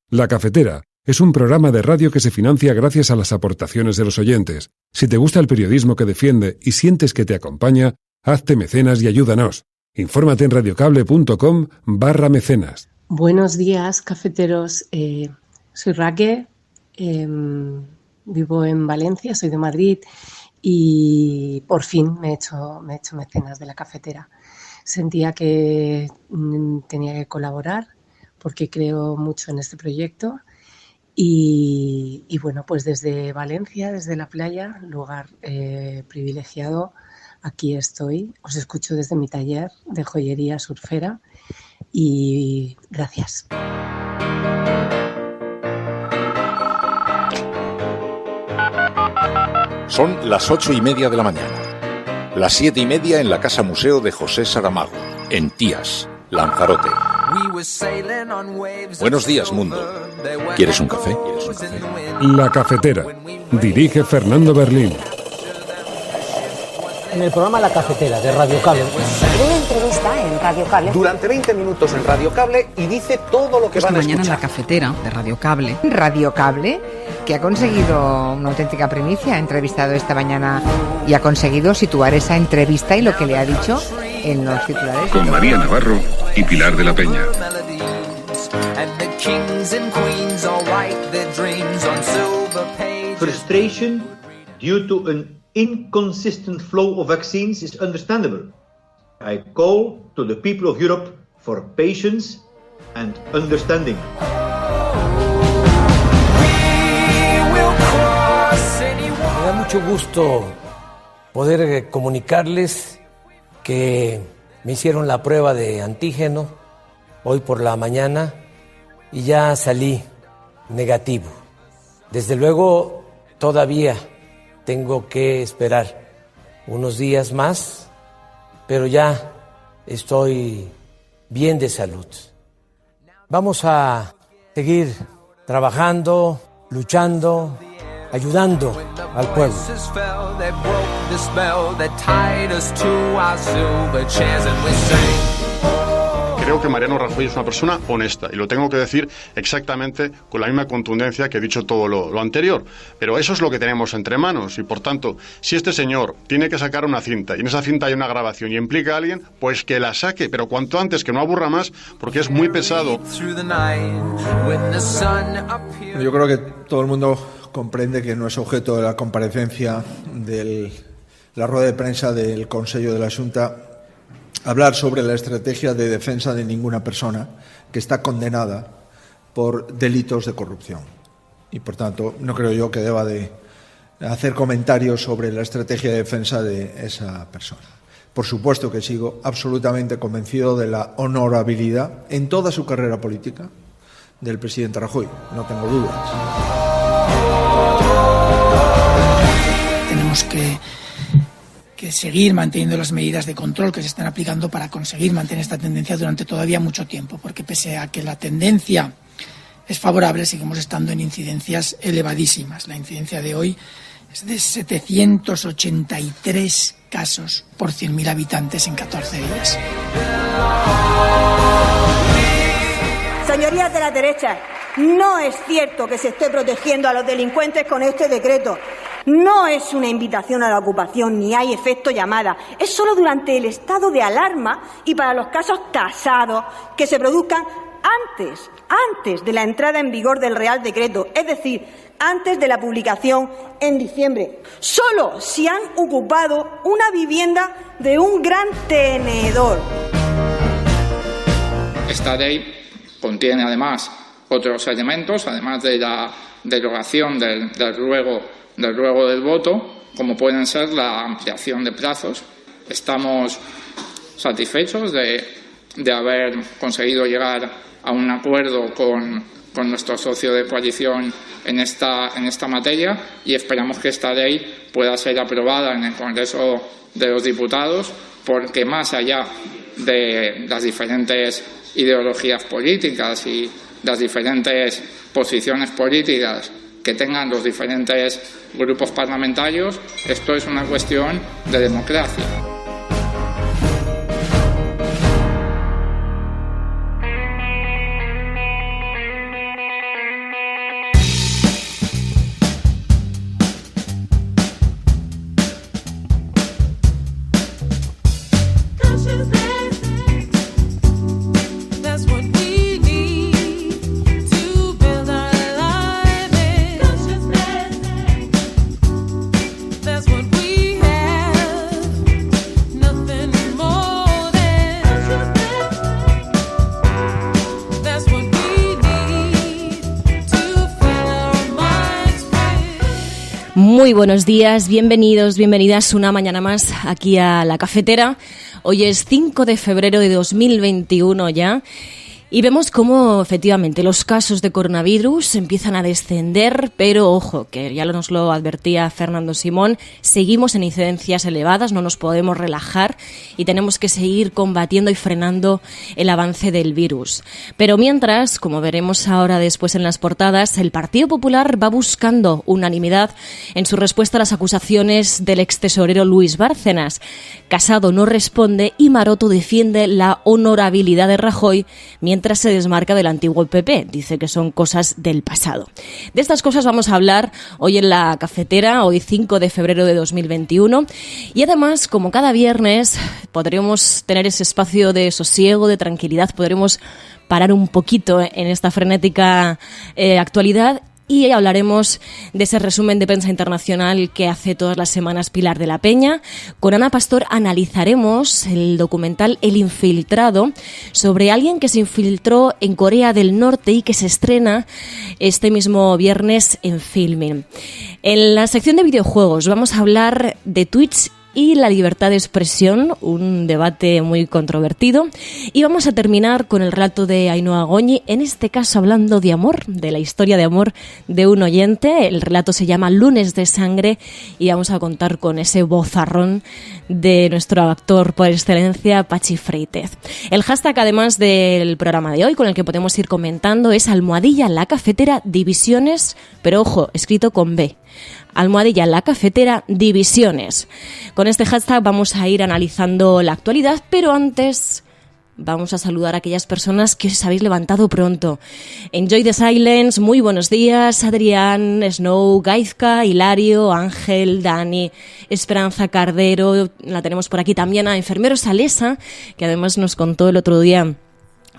La Cafetera es un programa de radio que se financia gracias a las aportaciones de los oyentes. Si te gusta el periodismo que defiende y sientes que te acompaña, hazte mecenas y ayúdanos. Infórmate en radiocable.com/mecenas. Buenos días, cafeteros. Soy Raquel, vivo en Valencia, soy de Madrid y por fin me he hecho mecenas de la Cafetera. Sentía que tenía que colaborar porque creo mucho en este proyecto y bueno, pues desde Valencia, desde la playa, lugar privilegiado, aquí estoy. Os escucho desde mi taller de joyería surfera y gracias. Son las 8:30 de la mañana. Las 7:30 en la Casa Museo de José Saramago, en Tías, Lanzarote. Buenos días, mundo. ¿Quieres un café? La Cafetera. Dirige Fernando Berlín. En el programa La Cafetera de Radio Cable. Una entrevista en Radio Cable. Durante 20 minutos en Radio Cable y dice todo lo que van a escuchar. Mañana en La Cafetera de Radio Cable. Radio Cable, que ha conseguido una auténtica primicia, ha entrevistado esta mañana y ha conseguido situar esa entrevista y lo que le ha dicho en los titulares. Con María Navarro y Pilar de la Peña. Frustration due to an inconsistent flow of vaccines is understandable. I call to the people of Europe for patience and understanding. Me da mucho gusto poder comunicarles que me hicieron la prueba de antígeno hoy por la mañana y ya salí negativo. Desde luego todavía tengo que esperar unos días más, pero ya estoy bien de salud. Vamos a seguir trabajando, luchando, ayudando al pueblo. Creo que Mariano Rajoy es una persona honesta y lo tengo que decir exactamente con la misma contundencia que he dicho todo lo anterior. Pero eso es lo que tenemos entre manos y, por tanto, si este señor tiene que sacar una cinta y en esa cinta hay una grabación y implica a alguien, pues que la saque, pero cuanto antes, que no aburra más, porque es muy pesado. Yo creo que todo el mundo comprende que no es objeto de la comparecencia de la rueda de prensa del Consejo de la Xunta hablar sobre la estrategia de defensa de ninguna persona que está condenada por delitos de corrupción. Y, por tanto, no creo yo que deba de hacer comentarios sobre la estrategia de defensa de esa persona. Por supuesto que sigo absolutamente convencido de la honorabilidad en toda su carrera política del presidente Rajoy, no tengo dudas. Tenemos que seguir manteniendo las medidas de control que se están aplicando para conseguir mantener esta tendencia durante todavía mucho tiempo, porque pese a que la tendencia es favorable, seguimos estando en incidencias elevadísimas. La incidencia de hoy es de 783 casos por 100.000 habitantes en 14 días. Señorías de la derecha, no es cierto que se esté protegiendo a los delincuentes con este decreto. No es una invitación a la ocupación, ni hay efecto llamada. Es solo durante el estado de alarma y para los casos tasados que se produzcan antes de la entrada en vigor del Real Decreto, es decir, antes de la publicación en diciembre. Solo si han ocupado una vivienda de un gran tenedor. Esta ley contiene además otros elementos, además de la derogación del ruego del voto, como pueden ser la ampliación de plazos. Estamos satisfechos de haber conseguido llegar a un acuerdo con nuestro socio de coalición en esta materia y esperamos que esta ley pueda ser aprobada en el Congreso de los Diputados, porque más allá de las diferentes ideologías políticas y las diferentes posiciones políticas que tengan los diferentes grupos parlamentarios, esto es una cuestión de democracia. Muy buenos días, bienvenidos, bienvenidas una mañana más aquí a La Cafetera. Hoy es 5 de febrero de 2021 ya. Y vemos cómo efectivamente los casos de coronavirus empiezan a descender, pero ojo, que ya nos lo advertía Fernando Simón, seguimos en incidencias elevadas, no nos podemos relajar y tenemos que seguir combatiendo y frenando el avance del virus. Pero mientras, como veremos ahora después en las portadas, el Partido Popular va buscando unanimidad en su respuesta a las acusaciones del extesorero Luis Bárcenas. Casado no responde y Maroto defiende la honorabilidad de Rajoy, mientras se desmarca del antiguo PP. Dice que son cosas del pasado. De estas cosas vamos a hablar hoy en La Cafetera, hoy 5 de febrero de 2021. Y además, como cada viernes, podremos tener ese espacio de sosiego, de tranquilidad, podremos parar un poquito en esta frenética actualidad. Y hablaremos de ese resumen de prensa internacional que hace todas las semanas Pilar de la Peña. Con Ana Pastor analizaremos el documental El Infiltrado, sobre alguien que se infiltró en Corea del Norte y que se estrena este mismo viernes en Filmin. En la sección de videojuegos vamos a hablar de Twitch y la libertad de expresión, un debate muy controvertido. Y vamos a terminar con el relato de Ainhoa Goñi, en este caso hablando de amor, de la historia de amor de un oyente. El relato se llama Lunes de Sangre y vamos a contar con ese vozarrón de nuestro actor por excelencia, Pachi Freitez. El hashtag, además del programa de hoy, con el que podemos ir comentando, es #LaCafetera Divisiones, pero ojo, escrito con B. #LaCafetera Divisiones. Con este hashtag vamos a ir analizando la actualidad, pero antes vamos a saludar a aquellas personas que os habéis levantado pronto. Enjoy the Silence, muy buenos días. Adrián, Snow, Gaizka, Hilario, Ángel, Dani, Esperanza Cardero. La tenemos por aquí también a Enfermeros Alesa, que además nos contó el otro día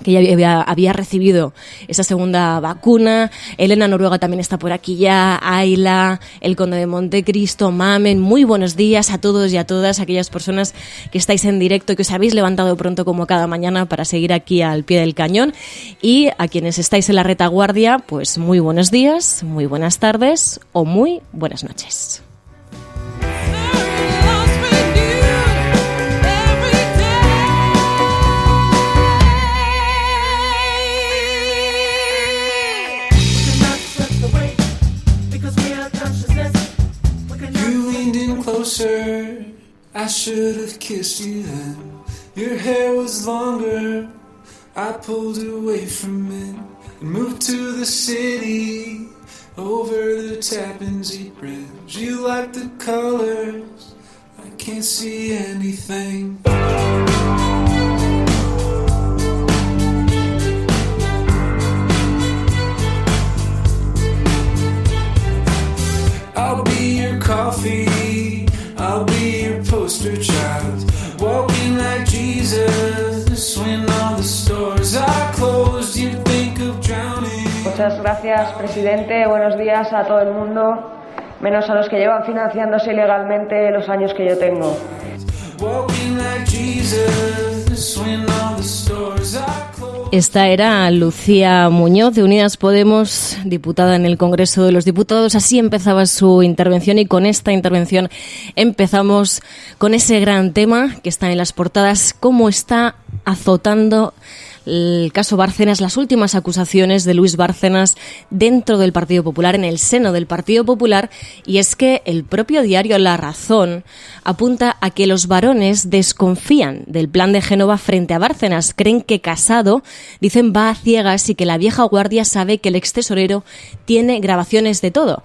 que ya había recibido esa segunda vacuna. Elena Noruega también está por aquí ya, Ayla, el Conde de Montecristo, Mamen. Muy buenos días a todos y a todas aquellas personas que estáis en directo y que os habéis levantado pronto como cada mañana para seguir aquí al pie del cañón. Y a quienes estáis en la retaguardia, pues muy buenos días, muy buenas tardes o muy buenas noches. I should have kissed you then. Your hair was longer. I pulled away from it and moved to the city over the Tappan Zee Bridge. You like the colors? I can't see anything. I'll be your coffee. I'll be your poster child, walking like Jesus when all the stores are closed. You think of drowning. Muchas gracias, presidente. Buenos días a todo el mundo, menos a los que llevan financiándose ilegalmente los años que yo tengo. Walking like Jesus when all the stores are closed. Esta era Lucía Muñoz, de Unidas Podemos, diputada en el Congreso de los Diputados. Así empezaba su intervención y con esta intervención empezamos con ese gran tema que está en las portadas, cómo está azotando el caso Bárcenas, las últimas acusaciones de Luis Bárcenas dentro del Partido Popular, en el seno del Partido Popular, y es que el propio diario La Razón apunta a que los varones desconfían del plan de Génova frente a Bárcenas, creen que Casado, dicen, va a ciegas y que la vieja guardia sabe que el extesorero tiene grabaciones de todo.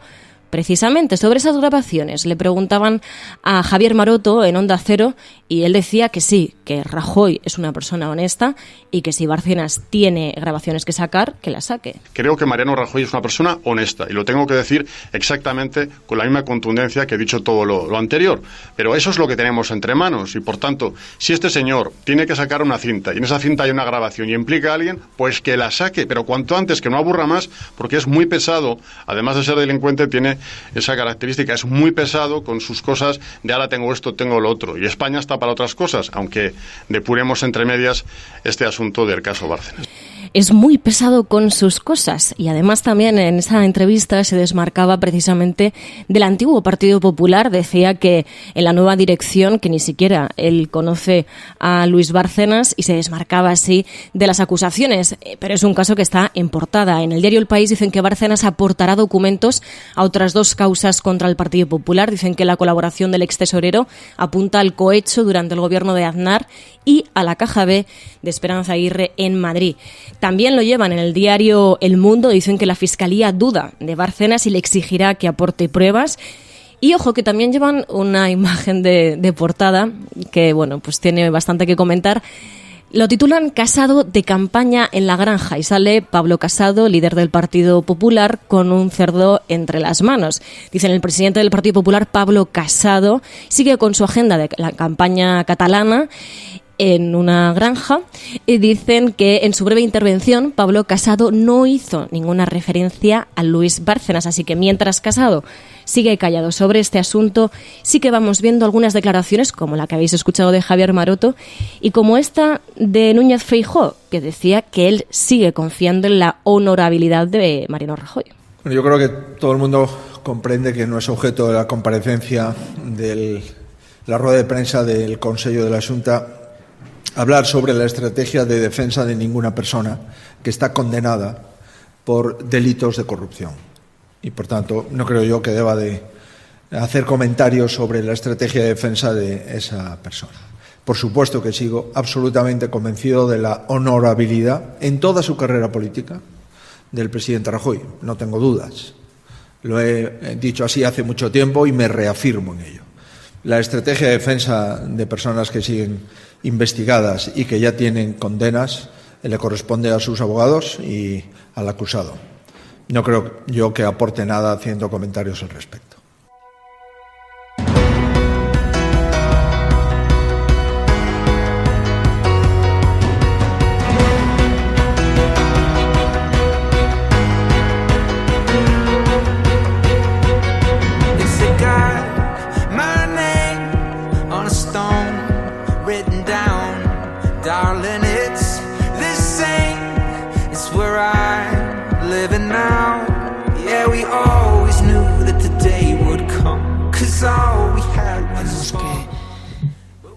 Precisamente sobre esas grabaciones le preguntaban a Javier Maroto en Onda Cero y él decía que sí, que Rajoy es una persona honesta y que si Bárcenas tiene grabaciones que sacar, que las saque. Creo que Mariano Rajoy es una persona honesta y lo tengo que decir exactamente con la misma contundencia que he dicho todo lo anterior. Pero eso es lo que tenemos entre manos y, por tanto, si este señor tiene que sacar una cinta y en esa cinta hay una grabación y implica a alguien, pues que la saque, pero cuanto antes, que no aburra más, porque es muy pesado. Además de ser delincuente, tiene esa característica. Es muy pesado con sus cosas de ahora tengo esto, tengo lo otro. Y España está para otras cosas, aunque depuremos entre medias este asunto del caso Bárcenas. Es muy pesado con sus cosas y además también en esa entrevista se desmarcaba precisamente del antiguo Partido Popular. Decía que en la nueva dirección, que ni siquiera él conoce a Luis Bárcenas, y se desmarcaba así de las acusaciones, pero es un caso que está en portada. En el diario El País dicen que Bárcenas aportará documentos a otras 2 causas contra el Partido Popular. Dicen que la colaboración del extesorero apunta al cohecho durante el gobierno de Aznar y a la caja B de Esperanza Aguirre en Madrid. También lo llevan en el diario El Mundo, dicen que la Fiscalía duda de Bárcenas y le exigirá que aporte pruebas. Y ojo, que también llevan una imagen de portada que, bueno, pues tiene bastante que comentar. Lo titulan Casado de campaña en la granja y sale Pablo Casado, líder del Partido Popular, con un cerdo entre las manos. Dicen el presidente del Partido Popular, Pablo Casado, sigue con su agenda de la campaña catalana en una granja y dicen que en su breve intervención Pablo Casado no hizo ninguna referencia a Luis Bárcenas, así que mientras Casado sigue callado sobre este asunto, sí que vamos viendo algunas declaraciones como la que habéis escuchado de Javier Maroto y como esta de Núñez Feijóo, que decía que él sigue confiando en la honorabilidad de Mariano Rajoy. Bueno, yo creo que todo el mundo comprende que no es objeto de la comparecencia de la rueda de prensa del Consejo de la Xunta hablar sobre la estrategia de defensa de ninguna persona que está condenada por delitos de corrupción. Y, por tanto, no creo yo que deba de hacer comentarios sobre la estrategia de defensa de esa persona. Por supuesto que sigo absolutamente convencido de la honorabilidad en toda su carrera política del presidente Rajoy. No tengo dudas. Lo he dicho así hace mucho tiempo y me reafirmo en ello. La estrategia de defensa de personas que siguen investigadas y que ya tienen condenas le corresponde a sus abogados y al acusado. No creo yo que aporte nada haciendo comentarios al respecto.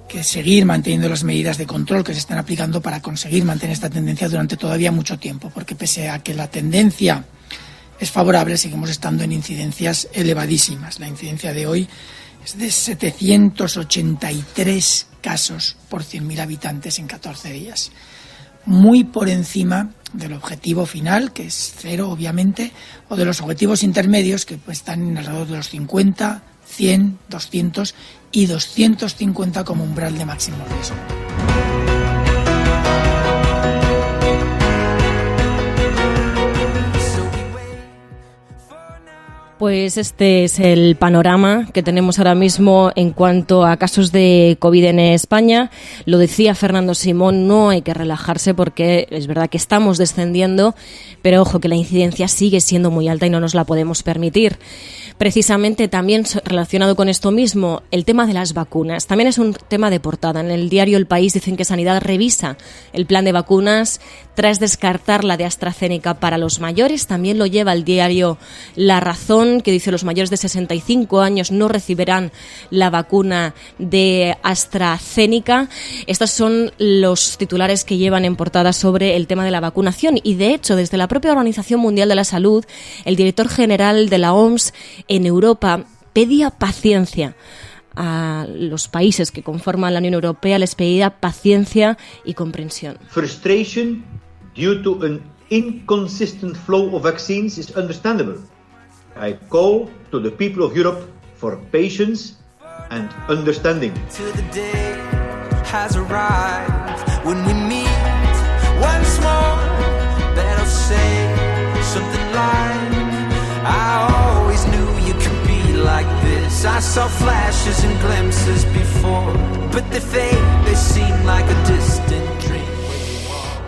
Que seguir manteniendo las medidas de control que se están aplicando para conseguir mantener esta tendencia durante todavía mucho tiempo, porque pese a que la tendencia es favorable, seguimos estando en incidencias elevadísimas. La incidencia de hoy es de 783 casos por 100.000 habitantes en 14 días. Muy por encima del objetivo final, que es 0, obviamente, o de los objetivos intermedios, que pues están en alrededor de los 50, 100, 200 y 250 como umbral de máximo riesgo. Pues este es el panorama que tenemos ahora mismo en cuanto a casos de COVID en España. Lo decía Fernando Simón, no hay que relajarse porque es verdad que estamos descendiendo, pero ojo que la incidencia sigue siendo muy alta y no nos la podemos permitir. Precisamente también relacionado con esto mismo, el tema de las vacunas. También es un tema de portada. En el diario El País dicen que Sanidad revisa el plan de vacunas tras descartar la de AstraZeneca para los mayores. También lo lleva el diario La Razón, que dice los mayores de 65 años no recibirán la vacuna de AstraZeneca. Estos son los titulares que llevan en portada sobre el tema de la vacunación. Y de hecho, desde la propia Organización Mundial de la Salud, el director general de la OMS en Europa pedía paciencia a los países que conforman la Unión Europea, les pedía paciencia y comprensión. Frustration due to an inconsistent flow of vaccines is understandable. I call to the people of Europe for patience and understanding. The day has arrived when we meet once more. Better say something like, I always knew you could be like this. I saw flashes and glimpses before, but they fade, they seem like a distant dream.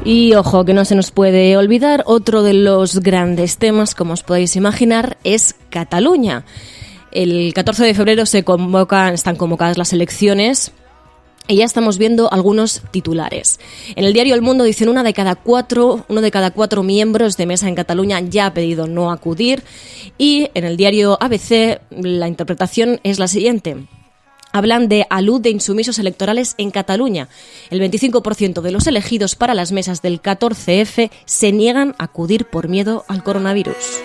Y ojo, que no se nos puede olvidar, otro de los grandes temas, como os podéis imaginar, es Cataluña. El 14 de febrero están convocadas las elecciones y ya estamos viendo algunos titulares. En el diario El Mundo dicen uno de cada cuatro miembros de mesa en Cataluña ya ha pedido no acudir, y en el diario ABC la interpretación es la siguiente. Hablan de alud de insumisos electorales en Cataluña. El 25% de los elegidos para las mesas del 14F se niegan a acudir por miedo al coronavirus.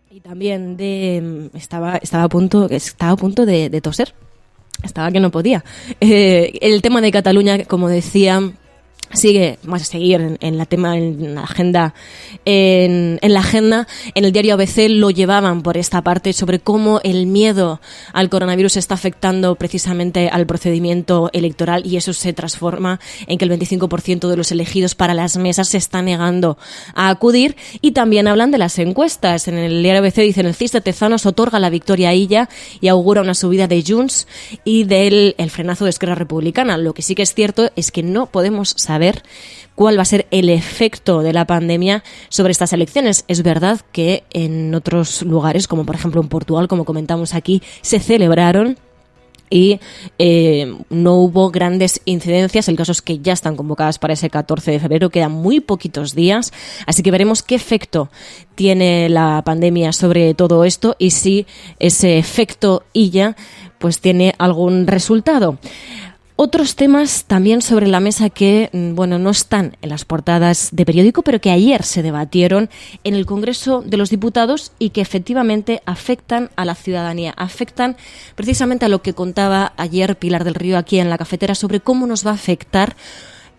Y también estaba a punto de toser. Estaba que no podía. El tema de Cataluña, como decía, vamos a seguir en la agenda. En el diario ABC lo llevaban por esta parte sobre cómo el miedo al coronavirus está afectando precisamente al procedimiento electoral, y eso se transforma en que el 25% de los elegidos para las mesas se está negando a acudir. Y también hablan de las encuestas. En el diario ABC dicen: el CIS de Tezanos otorga la victoria a Illa y augura una subida de Junts y del frenazo de Esquerra Republicana. Lo que sí que es cierto es que no podemos saber cuál va a ser el efecto de la pandemia sobre estas elecciones. Es verdad que en otros lugares, como por ejemplo en Portugal, como comentamos aquí, se celebraron y no hubo grandes incidencias. El caso es que ya están convocadas para ese 14 de febrero, quedan muy poquitos días, así que veremos qué efecto tiene la pandemia sobre todo esto y si ese efecto Illa pues tiene algún resultado. Otros temas también sobre la mesa que, no están en las portadas de periódico, pero que ayer se debatieron en el Congreso de los Diputados y que efectivamente afectan a la ciudadanía, afectan precisamente a lo que contaba ayer Pilar del Río aquí en La Cafetera sobre cómo nos va a afectar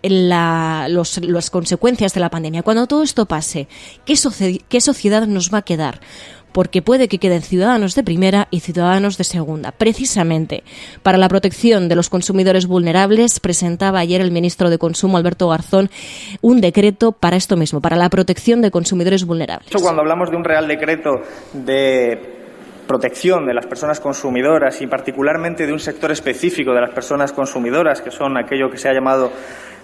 las consecuencias de la pandemia. Cuando todo esto pase, ¿qué sociedad nos va a quedar? Porque puede que queden ciudadanos de primera y ciudadanos de segunda. Precisamente para la protección de los consumidores vulnerables presentaba ayer el ministro de Consumo, Alberto Garzón, un decreto para esto mismo, para la protección de consumidores vulnerables. Cuando hablamos de un Real Decreto de protección de las personas consumidoras y particularmente de un sector específico de las personas consumidoras, que son aquello que se ha llamado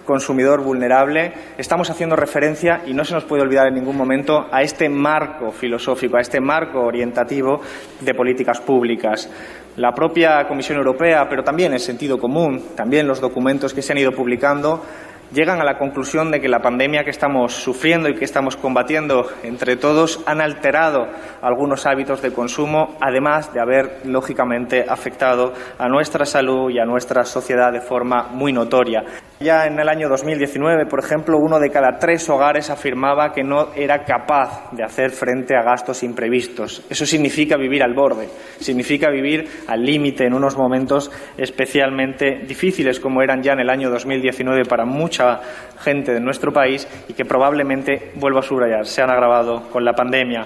consumidor vulnerable, estamos haciendo referencia, y no se nos puede olvidar en ningún momento, a este marco filosófico, a este marco orientativo de políticas públicas. La propia Comisión Europea, pero también el sentido común, también los documentos que se han ido publicando, llegan a la conclusión de que la pandemia que estamos sufriendo y que estamos combatiendo entre todos han alterado algunos hábitos de consumo, además de haber, lógicamente, afectado a nuestra salud y a nuestra sociedad de forma muy notoria. Ya en el año 2019, por ejemplo, 1 de cada 3 hogares afirmaba que no era capaz de hacer frente a gastos imprevistos. Eso significa vivir al borde, significa vivir al límite en unos momentos especialmente difíciles, como eran ya en el año 2019 para mucha gente de nuestro país y que probablemente, vuelvo a subrayar, se han agravado con la pandemia.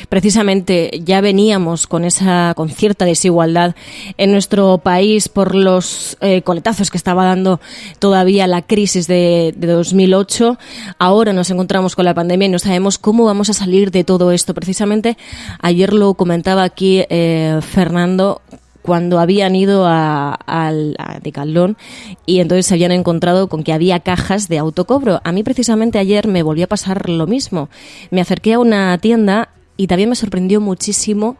Precisamente ya veníamos con cierta desigualdad en nuestro país por los coletazos que estaba dando todavía la crisis de 2008. Ahora nos encontramos con la pandemia y no sabemos cómo vamos a salir de todo esto. Precisamente ayer lo comentaba aquí Fernando, cuando habían ido a Decathlon y entonces se habían encontrado con que había cajas de autocobro. A mí precisamente ayer me volvió a pasar lo mismo. Me acerqué a una tienda y también me sorprendió muchísimo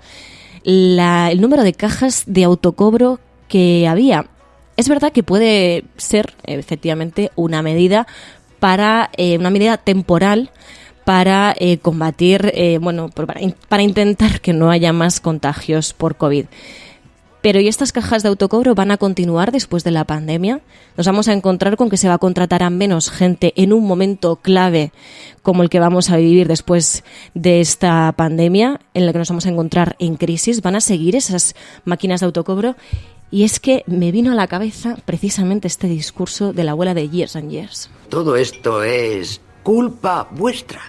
el número de cajas de autocobro que había. Es verdad que puede ser efectivamente una medida temporal para combatir, para intentar que no haya más contagios por COVID. Pero ¿y estas cajas de autocobro van a continuar después de la pandemia? Nos vamos a encontrar con que se va a contratar a menos gente en un momento clave como el que vamos a vivir después de esta pandemia, en la que nos vamos a encontrar en crisis. ¿Van a seguir esas máquinas de autocobro? Y es que me vino a la cabeza precisamente este discurso de la abuela de Years and Years. Todo esto es culpa vuestra.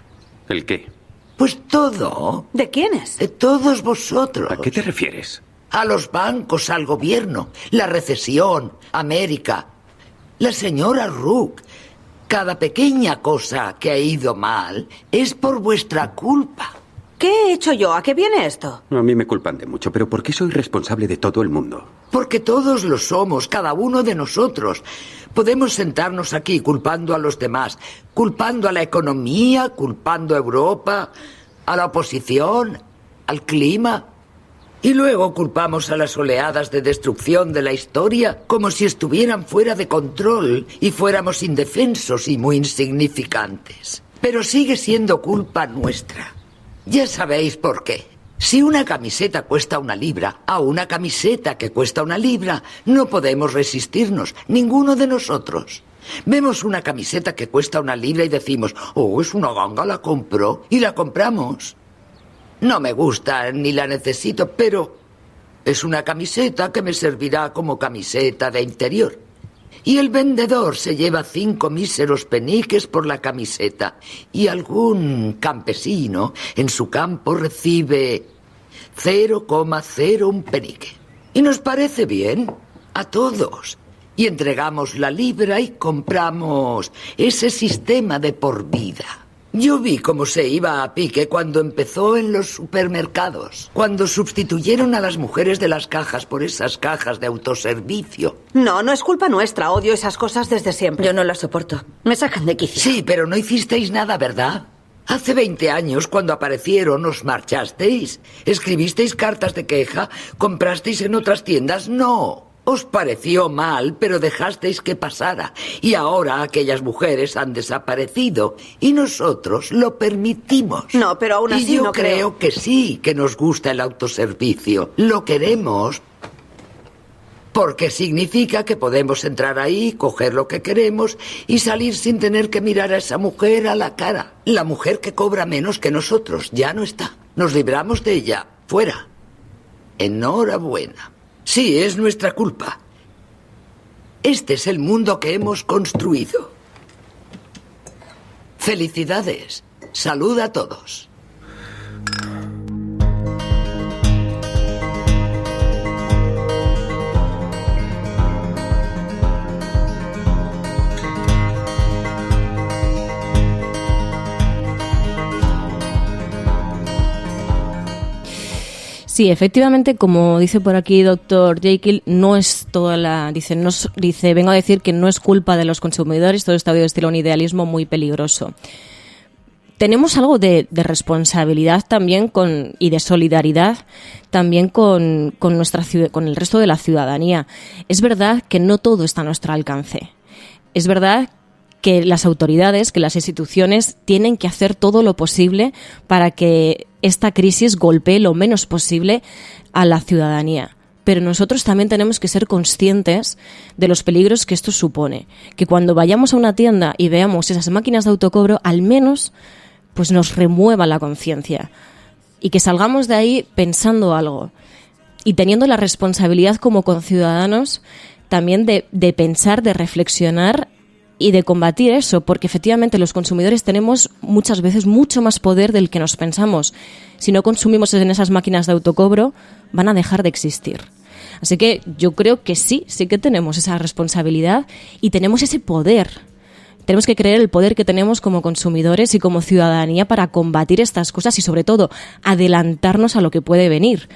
¿El qué? Pues todo. ¿De quiénes? De todos vosotros. ¿A qué te refieres? A los bancos, al gobierno, la recesión, América, la señora Rook. Cada pequeña cosa que ha ido mal es por vuestra culpa. ¿Qué he hecho yo? ¿A qué viene esto? A mí me culpan de mucho, pero ¿por qué soy responsable de todo el mundo? Porque todos lo somos, cada uno de nosotros. Podemos sentarnos aquí culpando a los demás, culpando a la economía, culpando a Europa, a la oposición, al clima. Y luego culpamos a las oleadas de destrucción de la historia como si estuvieran fuera de control y fuéramos indefensos y muy insignificantes. Pero sigue siendo culpa nuestra. Ya sabéis por qué. Si una camiseta cuesta 1 libra, a una camiseta que cuesta 1 libra, no podemos resistirnos, ninguno de nosotros. Vemos una camiseta que cuesta 1 libra y decimos, oh, es una ganga, la compro, y la compramos. No me gusta ni la necesito, pero es una camiseta que me servirá como camiseta de interior. Y el vendedor se lleva 5 míseros peniques por la camiseta y algún campesino en su campo recibe 0,01 penique. Y nos parece bien a todos. Y entregamos la libra y compramos ese sistema de por vida. Yo vi cómo se iba a pique cuando empezó en los supermercados, cuando sustituyeron a las mujeres de las cajas por esas cajas de autoservicio. No, no es culpa nuestra, odio esas cosas desde siempre. Yo no las soporto, me sacan de quicio. Sí, pero no hicisteis nada, ¿verdad? Hace 20 años, cuando aparecieron, ¿os marchasteis? ¿Escribisteis cartas de queja? ¿Comprasteis en otras tiendas? No. Os pareció mal, pero dejasteis que pasara. Y ahora aquellas mujeres han desaparecido. Y nosotros lo permitimos. No, pero aún así y yo no creo que sí, que nos gusta el autoservicio. Lo queremos porque significa que podemos entrar ahí, coger lo que queremos y salir sin tener que mirar a esa mujer a la cara. La mujer que cobra menos que nosotros ya no está. Nos libramos de ella. Fuera. Enhorabuena. Sí, es nuestra culpa. Este es el mundo que hemos construido. Felicidades. Salud a todos. Sí, efectivamente, como dice por aquí doctor Jekyll, no es toda la... Dice, vengo a decir que no es culpa de los consumidores, todo esto destila un idealismo muy peligroso. Tenemos algo de responsabilidad también y de solidaridad también con el resto de la ciudadanía. Es verdad que no todo está a nuestro alcance. Es verdad que las autoridades, que las instituciones tienen que hacer todo lo posible para que esta crisis golpee lo menos posible a la ciudadanía. Pero nosotros también tenemos que ser conscientes de los peligros que esto supone. Que cuando vayamos a una tienda y veamos esas máquinas de autocobro, al menos pues nos remueva la conciencia. Y que salgamos de ahí pensando algo. Y teniendo la responsabilidad como conciudadanos también de pensar, de reflexionar y de combatir eso, porque efectivamente los consumidores tenemos muchas veces mucho más poder del que nos pensamos. Si no consumimos en esas máquinas de autocobro, van a dejar de existir. Así que yo creo que sí que tenemos esa responsabilidad y tenemos ese poder. Tenemos que creer el poder que tenemos como consumidores y como ciudadanía para combatir estas cosas y sobre todo adelantarnos a lo que puede venir.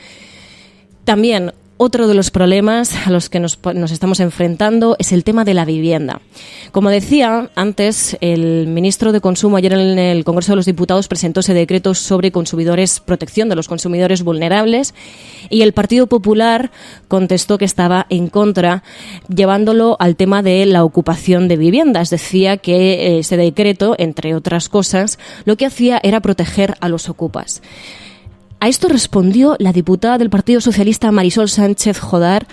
También otro de los problemas a los que nos estamos enfrentando es el tema de la vivienda. Como decía antes, el ministro de Consumo ayer en el Congreso de los Diputados presentó ese decreto sobre protección de los consumidores vulnerables, y el Partido Popular contestó que estaba en contra, llevándolo al tema de la ocupación de viviendas. Decía que ese decreto, entre otras cosas, lo que hacía era proteger a los ocupas. A esto respondió la diputada del Partido Socialista Marisol Sánchez Jodar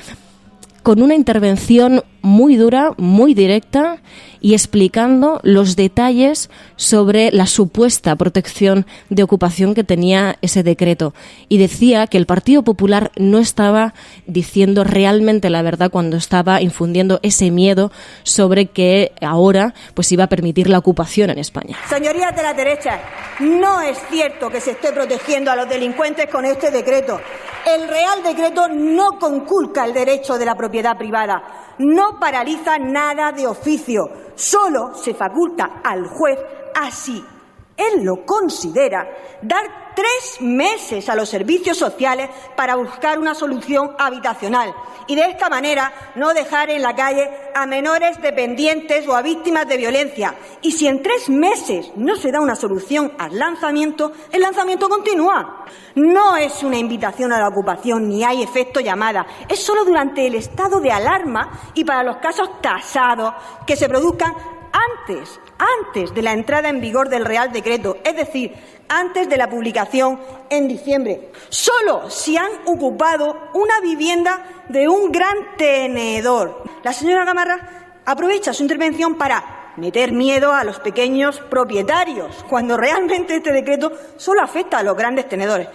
con una intervención muy dura, muy directa y explicando los detalles sobre la supuesta protección de ocupación que tenía ese decreto. Y decía que el Partido Popular no estaba diciendo realmente la verdad cuando estaba infundiendo ese miedo sobre que ahora pues iba a permitir la ocupación en España. Señorías de la derecha, no es cierto que se esté protegiendo a los delincuentes con este decreto. El Real Decreto no conculca el derecho de la propiedad privada. no paraliza nada de oficio, solo se faculta al juez, así él lo considera, dar 3 meses a los servicios sociales para buscar una solución habitacional y de esta manera no dejar en la calle a menores dependientes o a víctimas de violencia. Y si en 3 meses no se da una solución al lanzamiento, el lanzamiento continúa. No es una invitación a la ocupación ni hay efecto llamada, es solo durante el estado de alarma y para los casos tasados que se produzcan antes de la entrada en vigor del Real Decreto, es decir, antes de la publicación en diciembre. Solo si han ocupado una vivienda de un gran tenedor. La señora Gamarra aprovecha su intervención para meter miedo a los pequeños propietarios, cuando realmente este decreto solo afecta a los grandes tenedores.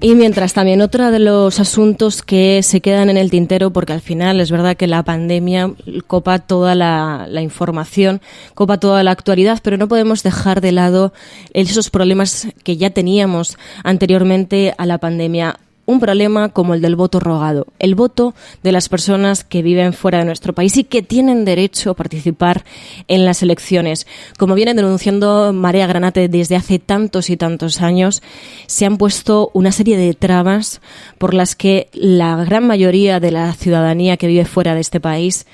Y mientras también otro de los asuntos que se quedan en el tintero, porque al final es verdad que la pandemia copa toda la información, copa toda la actualidad, pero no podemos dejar de lado esos problemas que ya teníamos anteriormente a la pandemia. Un problema como el del voto rogado, el voto de las personas que viven fuera de nuestro país y que tienen derecho a participar en las elecciones. Como viene denunciando Marea Granate desde hace tantos y tantos años, se han puesto una serie de trabas por las que la gran mayoría de la ciudadanía que vive fuera de este país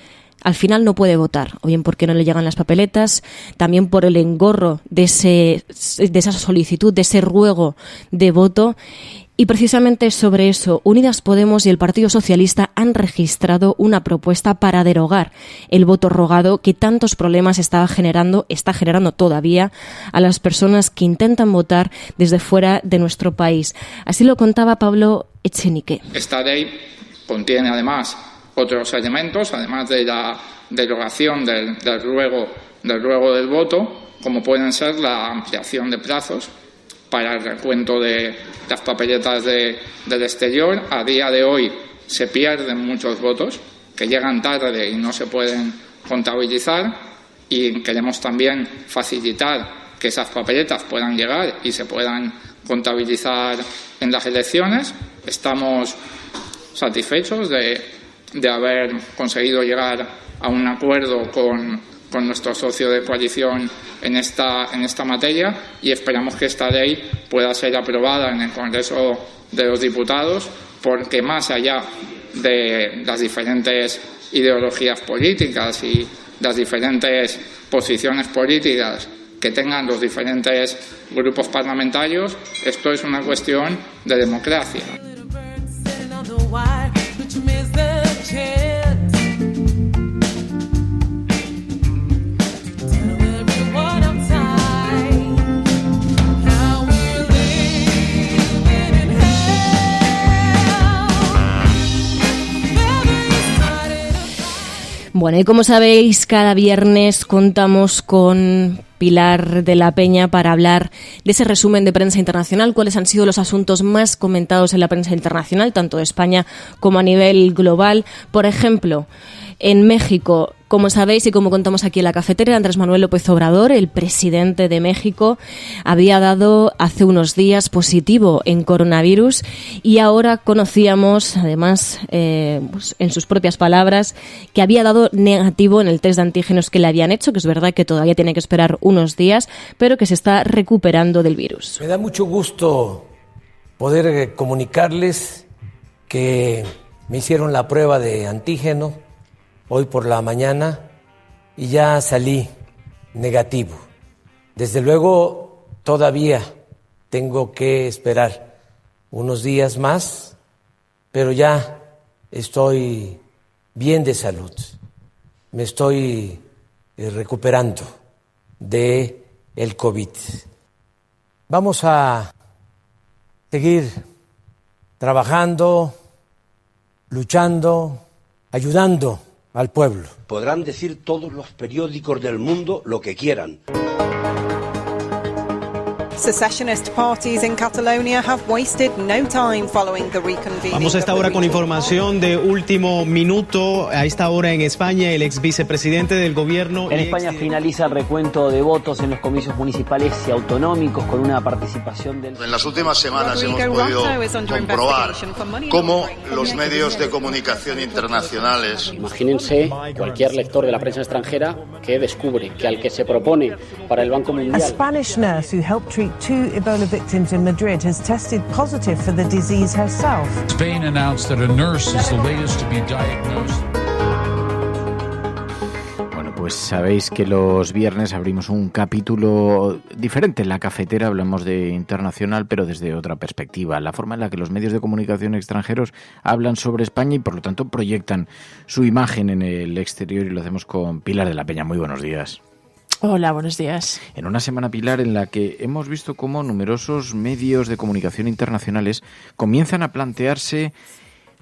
al final no puede votar, o bien porque no le llegan las papeletas, también por el engorro de esa solicitud, de ese ruego de voto. Y precisamente sobre eso, Unidas Podemos y el Partido Socialista han registrado una propuesta para derogar el voto rogado que tantos problemas está generando todavía a las personas que intentan votar desde fuera de nuestro país. Así lo contaba Pablo Echenique. Esta ley contiene además otros elementos, además de la derogación del ruego del voto, como pueden ser la ampliación de plazos para el recuento de las papeletas del exterior. A día de hoy se pierden muchos votos que llegan tarde y no se pueden contabilizar, y queremos también facilitar que esas papeletas puedan llegar y se puedan contabilizar en las elecciones. Estamos satisfechos de haber conseguido llegar a un acuerdo con nuestro socio de coalición en esta materia, y esperamos que esta ley pueda ser aprobada en el Congreso de los Diputados, porque más allá de las diferentes ideologías políticas y las diferentes posiciones políticas que tengan los diferentes grupos parlamentarios, esto es una cuestión de democracia. Bueno, y como sabéis, cada viernes contamos con Pilar de la Peña para hablar de ese resumen de prensa internacional, cuáles han sido los asuntos más comentados en la prensa internacional, tanto de España como a nivel global. Por ejemplo, en México, como sabéis y como contamos aquí en la cafetera, Andrés Manuel López Obrador, el presidente de México, había dado hace unos días positivo en coronavirus, y ahora conocíamos, además, pues en sus propias palabras, que había dado negativo en el test de antígenos que le habían hecho, que es verdad que todavía tiene que esperar unos días, pero que se está recuperando del virus. Me da mucho gusto poder comunicarles que me hicieron la prueba de antígeno hoy por la mañana y ya salí negativo. Desde luego todavía tengo que esperar unos días más, pero ya estoy bien de salud. Me estoy recuperando de el COVID. Vamos a seguir trabajando, luchando, ayudando al pueblo. Podrán decir todos los periódicos del mundo lo que quieran. Secessionist parties in Catalonia have wasted no time following the reconvening. Vamos a esta hora con información de último minuto. A esta hora en España, el ex vicepresidente del gobierno... En España finaliza el recuento de votos en los comicios municipales y autonómicos con una participación del... En las últimas semanas hemos podido comprobar cómo los medios de comunicación internacionales... Imagínense cualquier lector de la prensa extranjera que descubre que al que se propone para el Banco Mundial... A Spanish nurse who helped treat 2 Ebola victims in Madrid has tested positive for the disease herself. Spain announced that a nurse is the latest to be diagnosed. Bueno, pues sabéis que los viernes abrimos un capítulo diferente en la cafetera, hablamos de internacional, pero desde otra perspectiva, la forma en la que los medios de comunicación extranjeros hablan sobre España y por lo tanto proyectan su imagen en el exterior, y lo hacemos con Pilar de la Peña. Muy buenos días. Hola, buenos días. En una semana, Pilar, en la que hemos visto cómo numerosos medios de comunicación internacionales comienzan a plantearse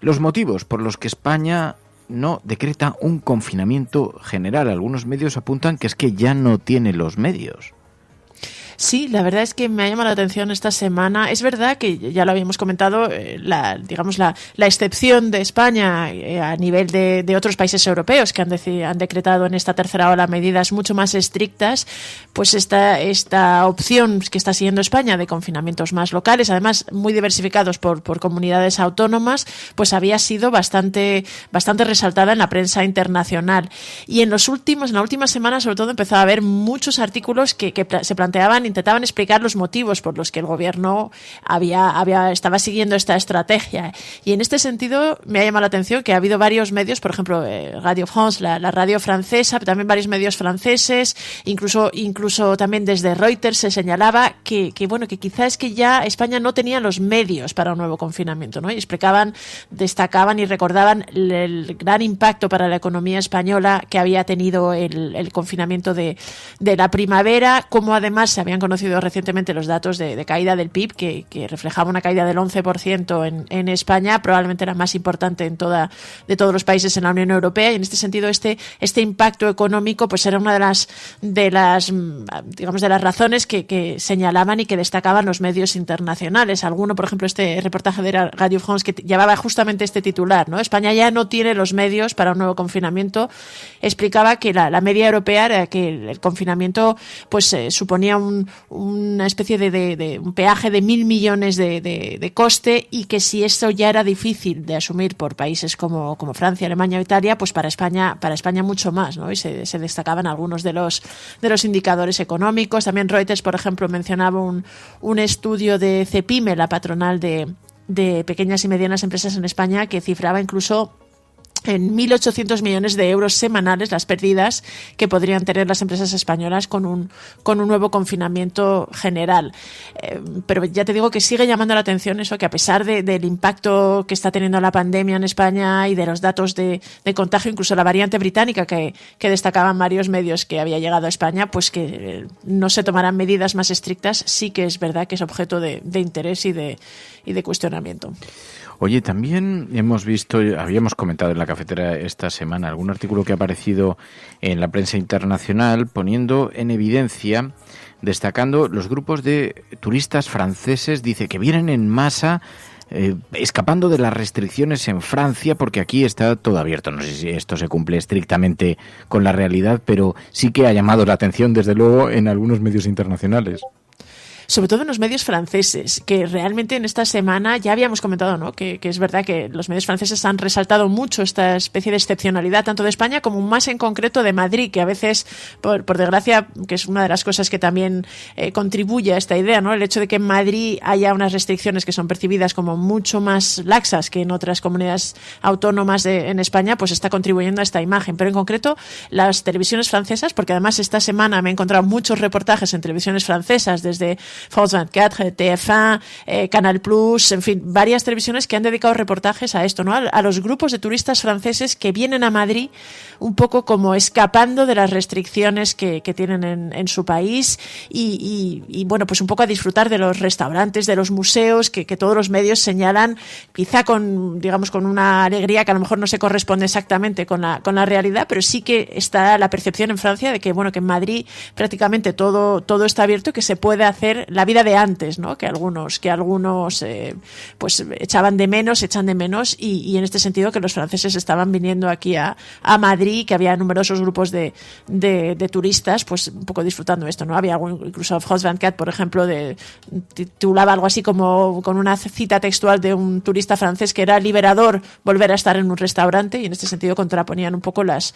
los motivos por los que España no decreta un confinamiento general. Algunos medios apuntan que es que ya no tiene los medios. Sí, la verdad es que me ha llamado la atención esta semana. Es verdad que ya lo habíamos comentado, la excepción de España a nivel de otros países europeos que han decretado en esta tercera ola medidas mucho más estrictas, pues esta opción que está siguiendo España de confinamientos más locales, además muy diversificados por comunidades autónomas, pues había sido bastante resaltada en la prensa internacional. Y en la última semana, sobre todo, empezó a haber muchos artículos que se intentaban explicar los motivos por los que el gobierno estaba siguiendo esta estrategia. Y en este sentido me ha llamado la atención que ha habido varios medios, por ejemplo, Radio France, la radio francesa, también varios medios franceses, incluso también desde Reuters se señalaba que quizás es que ya España no tenía los medios para un nuevo confinamiento, ¿no? Y destacaban y recordaban el gran impacto para la economía española que había tenido el confinamiento de la primavera, como además se habían conocido recientemente los datos de caída del PIB, que reflejaba una caída del 11% en España, probablemente la más importante de todos los países en la Unión Europea, y en este sentido este impacto económico pues era una de las razones que señalaban y que destacaban los medios internacionales. Alguno, por ejemplo, este reportaje de Radio France que llevaba justamente este titular, ¿no? España ya no tiene los medios para un nuevo confinamiento, explicaba que la media europea era que el confinamiento pues suponía una especie de un peaje de 1.000 millones de coste, y que si esto ya era difícil de asumir por países como Francia, Alemania o Italia, pues para España mucho más, ¿no? Y se destacaban algunos de los indicadores económicos. También Reuters, por ejemplo, mencionaba un estudio de CEPIME, la patronal de pequeñas y medianas empresas en España, que cifraba incluso en 1.800 millones de euros semanales las pérdidas que podrían tener las empresas españolas con un nuevo confinamiento general. Pero ya te digo que sigue llamando la atención eso, que a pesar del impacto que está teniendo la pandemia en España y de los datos de contagio, incluso la variante británica que destacaban varios medios que había llegado a España, pues que no se tomarán medidas más estrictas, sí que es verdad que es objeto de interés y de cuestionamiento. Oye, también habíamos comentado en la cafetera esta semana algún artículo que ha aparecido en la prensa internacional poniendo en evidencia, destacando los grupos de turistas franceses, dice que vienen en masa escapando de las restricciones en Francia, porque aquí está todo abierto. No sé si esto se cumple estrictamente con la realidad, pero sí que ha llamado la atención, desde luego, en algunos medios internacionales. Sobre todo en los medios franceses, que realmente en esta semana ya habíamos comentado, ¿no? Que es verdad que los medios franceses han resaltado mucho esta especie de excepcionalidad, tanto de España como más en concreto de Madrid, que a veces, por desgracia, que es una de las cosas que también contribuye a esta idea, ¿no? El hecho de que en Madrid haya unas restricciones que son percibidas como mucho más laxas que en otras comunidades autónomas en España, pues está contribuyendo a esta imagen. Pero en concreto, las televisiones francesas, porque además esta semana me he encontrado muchos reportajes en televisiones francesas, desde France 24, TF1, Canal Plus, en fin, varias televisiones que han dedicado reportajes a esto, ¿no? A los grupos de turistas franceses que vienen a Madrid un poco como escapando de las restricciones que tienen en su país y bueno, pues un poco a disfrutar de los restaurantes, de los museos que todos los medios señalan, quizá con una alegría que a lo mejor no se corresponde exactamente con la realidad, pero sí que está la percepción en Francia de que, bueno, que en Madrid prácticamente todo está abierto y que se puede hacer la vida de antes, ¿no? Que algunos pues echan de menos y en este sentido que los franceses estaban viniendo aquí a Madrid, que había numerosos grupos de turistas, pues un poco disfrutando esto, ¿no? Había incluso France 24, por ejemplo, titulaba algo así como con una cita textual de un turista francés que era liberador volver a estar en un restaurante, y en este sentido contraponían un poco las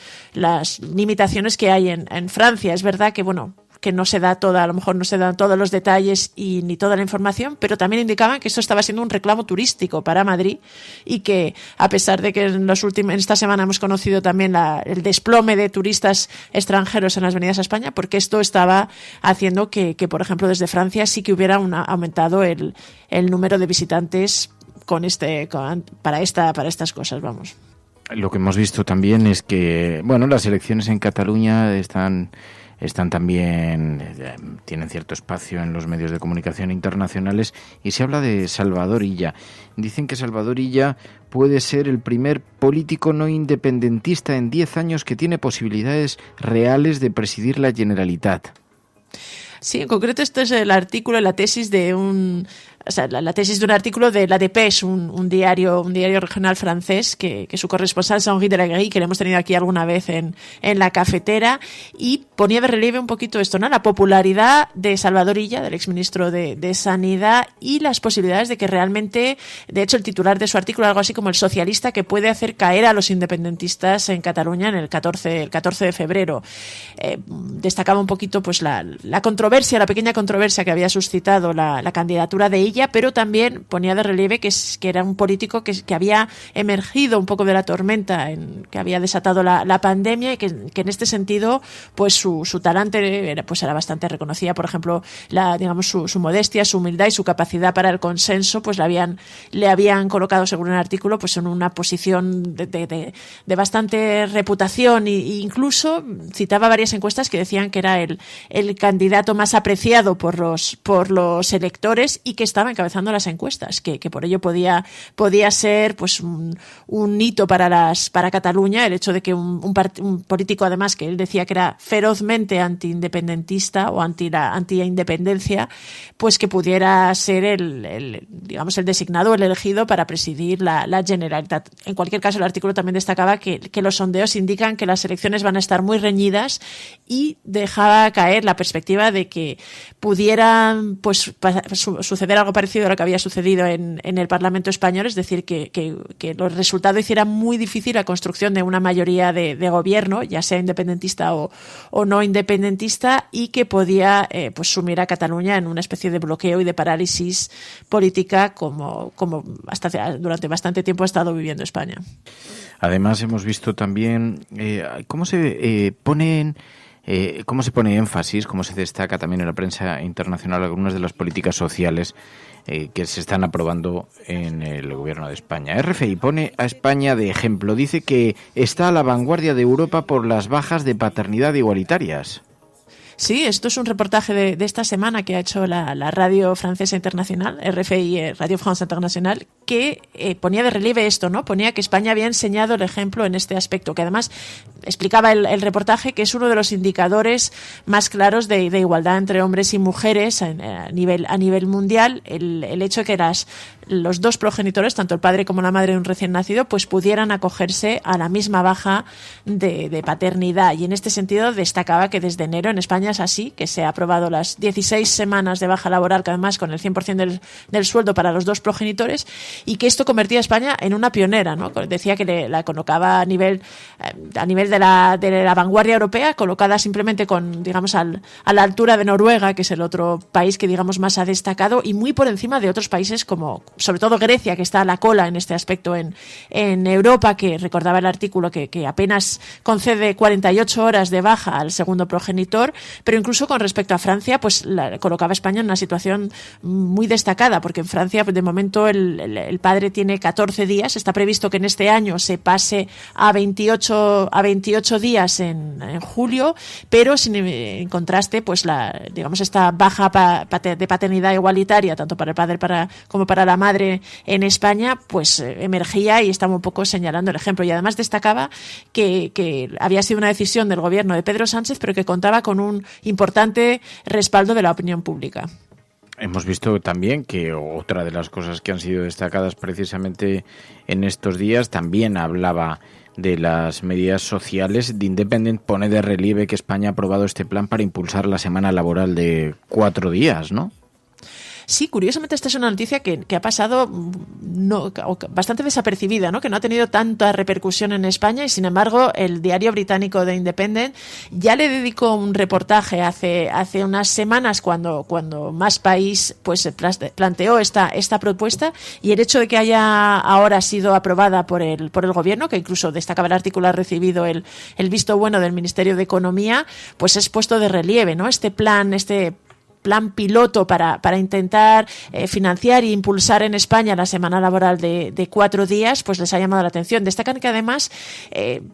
limitaciones que hay en Francia. Es verdad que, bueno, que no se da a lo mejor no se dan todos los detalles y ni toda la información, pero también indicaban que esto estaba siendo un reclamo turístico para Madrid y que, a pesar de que en esta semana hemos conocido también el desplome de turistas extranjeros en las venidas a España, porque esto estaba haciendo que por ejemplo, desde Francia sí que hubiera aumentado el número de visitantes para estas cosas, vamos. Lo que hemos visto también es que, bueno, las elecciones en Cataluña están también, tienen cierto espacio en los medios de comunicación internacionales, y se habla de Salvador Illa. Dicen que Salvador Illa puede ser el primer político no independentista en 10 años que tiene posibilidades reales de presidir la Generalitat. Sí, en concreto este es el artículo, la tesis de la tesis de un artículo de La Dépêche, un diario regional francés que su corresponsal es Henri Delagrée, que le hemos tenido aquí alguna vez en la cafetera, y ponía de relieve un poquito esto, ¿no? La popularidad de Salvador Illa, del exministro de Sanidad, y las posibilidades de que realmente, de hecho el titular de su artículo, algo así como el socialista que puede hacer caer a los independentistas en Cataluña en el 14 de febrero. Destacaba un poquito pues la pequeña controversia que había suscitado la candidatura de Illa, pero también ponía de relieve que era un político que había emergido un poco de la tormenta que había desatado la pandemia, y que en este sentido pues su talante era bastante reconocida. Por ejemplo, su modestia, su humildad y su capacidad para el consenso pues le habían colocado, según el artículo, pues en una posición de bastante reputación, e incluso citaba varias encuestas que decían que era el candidato más apreciado por los electores y que estaba encabezando las encuestas, que por ello podía ser pues un hito para Cataluña el hecho de que un político, además, que él decía que era ferozmente antiindependentista o anti-independencia, pues que pudiera ser el designado, el elegido para presidir la Generalitat. En cualquier caso, el artículo también destacaba que los sondeos indican que las elecciones van a estar muy reñidas, y dejaba caer la perspectiva de que pudiera pues suceder algo parecido a lo que había sucedido en el Parlamento español, es decir, que los resultados hicieran muy difícil la construcción de una mayoría de gobierno, ya sea independentista o no independentista, y que podía pues sumir a Cataluña en una especie de bloqueo y de parálisis política como durante bastante tiempo ha estado viviendo España. Además, hemos visto también cómo se pone énfasis, cómo se destaca también en la prensa internacional algunas de las políticas sociales que se están aprobando en el gobierno de España. RFI pone a España de ejemplo. Dice que está a la vanguardia de Europa por las bajas de paternidad igualitarias. Sí, esto es un reportaje de esta semana que ha hecho la radio francesa internacional, RFI, Radio France International, que ponía de relieve esto, ¿no? Ponía que España había enseñado el ejemplo en este aspecto, que además explicaba el reportaje que es uno de los indicadores más claros de igualdad entre hombres y mujeres a nivel mundial, el hecho de que los dos progenitores, tanto el padre como la madre de un recién nacido, pues pudieran acogerse a la misma baja de paternidad. Y en este sentido destacaba que desde enero en España es así, que se ha aprobado las 16 semanas de baja laboral, que además con el 100% del sueldo para los dos progenitores, y que esto convertía a España en una pionera, ¿no? Decía que la colocaba a nivel de la vanguardia europea, colocada simplemente a la altura de Noruega, que es el otro país que más ha destacado, y muy por encima de otros países como sobre todo Grecia, que está a la cola en este aspecto en Europa, que recordaba el artículo que apenas concede 48 horas de baja al segundo progenitor, pero incluso con respecto a Francia, pues colocaba a España en una situación muy destacada, porque en Francia, de momento, el padre tiene 14 días. Está previsto que en este año se pase a 28 días en julio, pero en contraste, pues esta baja de paternidad igualitaria, tanto para el padre como para la madre en España, pues emergía y estaba un poco señalando el ejemplo. Y además destacaba que había sido una decisión del gobierno de Pedro Sánchez, pero que contaba con un importante respaldo de la opinión pública. Hemos visto también que otra de las cosas que han sido destacadas precisamente en estos días también hablaba de las medidas sociales. The Independent pone de relieve que España ha aprobado este plan para impulsar la semana laboral de 4 días, ¿no? Sí, curiosamente esta es una noticia que ha pasado bastante desapercibida, ¿no? Que no ha tenido tanta repercusión en España, y sin embargo el diario británico The Independent ya le dedicó un reportaje hace unas semanas cuando Más País pues planteó esta propuesta, y el hecho de que haya ahora sido aprobada por el gobierno, que incluso destacaba el artículo, ha recibido el visto bueno del Ministerio de Economía, pues es puesto de relieve, ¿no? Este plan piloto para intentar financiar e impulsar en España la semana laboral de 4 días, pues les ha llamado la atención. Destacan que además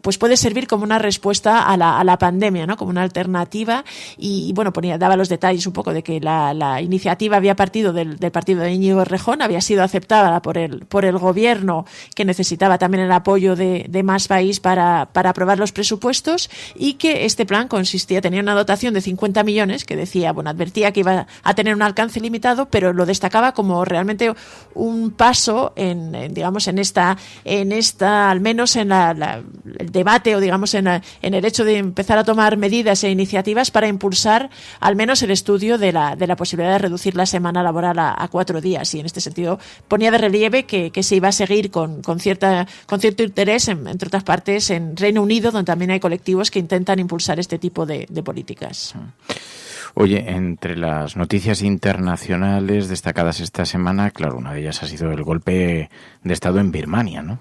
pues puede servir como una respuesta a la pandemia, ¿no? Como una alternativa, y bueno, daba los detalles un poco de que la iniciativa había partido del partido de Íñigo Errejón, había sido aceptada por el gobierno, que necesitaba también el apoyo de Más País para aprobar los presupuestos, y que este plan tenía una dotación de 50 millones, que advertía que iba a tener un alcance limitado, pero lo destacaba como realmente un paso en esta al menos en el debate, o digamos en el hecho de empezar a tomar medidas e iniciativas para impulsar al menos el estudio de la posibilidad de reducir la semana laboral a 4 días, y en este sentido ponía de relieve que se iba a seguir con cierto interés, entre otras partes, en Reino Unido, donde también hay colectivos que intentan impulsar este tipo de políticas. Oye, entre las noticias internacionales destacadas esta semana, claro, una de ellas ha sido el golpe de Estado en Birmania, ¿no?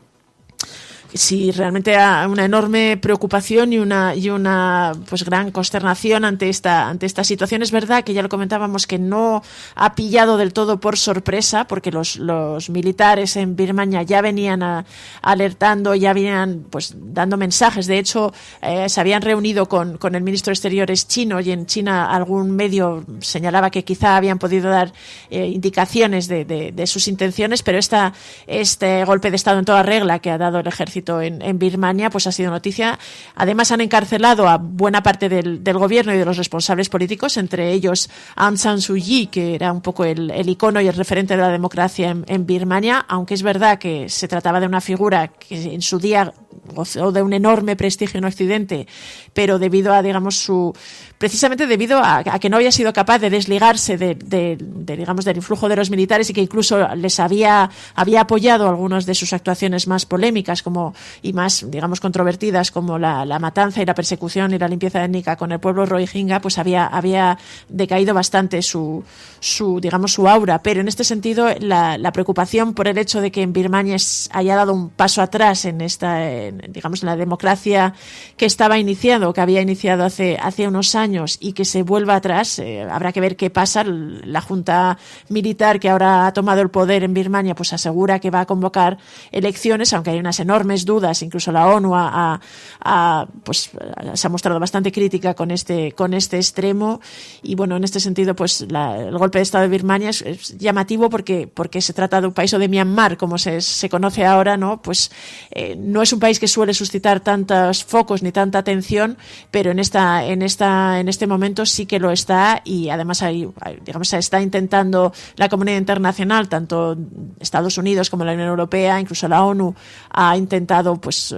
Sí, realmente una enorme preocupación y una pues gran consternación ante esta situación. Es verdad que ya lo comentábamos, que no ha pillado del todo por sorpresa, porque los militares en Birmania ya venían alertando, ya venían pues dando mensajes. De hecho, se habían reunido con el ministro de Exteriores chino, y en China algún medio señalaba que quizá habían podido dar indicaciones de sus intenciones, pero este golpe de Estado en toda regla que ha dado el ejército en Birmania pues ha sido noticia. Además, han encarcelado a buena parte del gobierno y de los responsables políticos, entre ellos Aung San Suu Kyi, que era un poco el icono y el referente de la democracia en Birmania, aunque es verdad que se trataba de una figura que en su día gozó de un enorme prestigio en Occidente, pero debido a, precisamente debido a que no había sido capaz de desligarse del influjo de los militares, y que incluso les había apoyado algunas de sus actuaciones más polémicas y más, controvertidas, como la matanza y la persecución y la limpieza étnica con el pueblo rohingya, pues había decaído bastante su aura. Pero en este sentido, la preocupación por el hecho de que en Birmania haya dado un paso atrás en la democracia que estaba iniciando, que había iniciado hace unos años, y que se vuelva atrás, habrá que ver qué pasa. La junta militar que ahora ha tomado el poder en Birmania pues asegura que va a convocar elecciones, aunque hay unas enormes dudas. Incluso la ONU se ha mostrado bastante crítica con este extremo, y bueno, en este sentido pues el golpe de Estado de Birmania es llamativo porque se trata de un país, o de Myanmar como se conoce ahora, ¿no? Pues no es un país que suele suscitar tantos focos ni tanta atención, pero en este momento sí que lo está, y además se está intentando la comunidad internacional, tanto Estados Unidos como la Unión Europea, incluso la ONU, ha intentado pues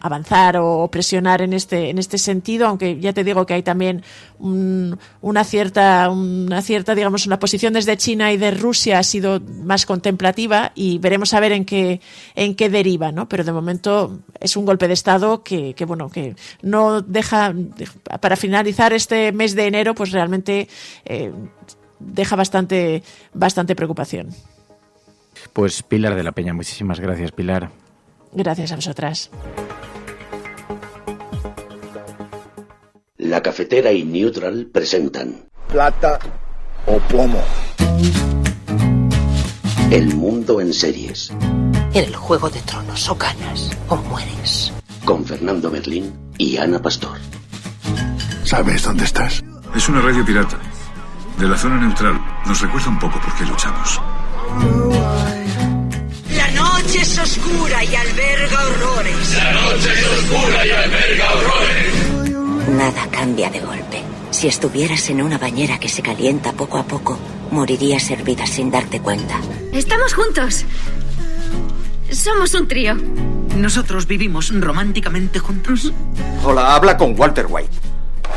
avanzar o presionar en este sentido, aunque ya te digo que hay también una cierta la posición desde China y de Rusia ha sido más contemplativa, y veremos a ver en qué deriva, ¿no? Pero de momento es un golpe de Estado que no deja, para finalizar este mes de enero, pues realmente deja bastante preocupación. Pues Pilar de la Peña, muchísimas gracias, Pilar. Gracias a vosotras. La Cafetera y Neutral presentan Plata o plomo. El mundo en series. En el Juego de Tronos, o ganas o mueres. Con Fernando Merlín y Ana Pastor. ¿Sabes dónde estás? Es una radio pirata. De la zona neutral. Nos recuerda un poco por qué luchamos. La noche es oscura y alberga horrores. La noche es oscura y alberga horrores. Nada cambia de golpe. Si estuvieras en una bañera que se calienta poco a poco, morirías hervida sin darte cuenta. Estamos juntos. Somos un trío. Nosotros vivimos románticamente juntos. Hola, habla con Walter White.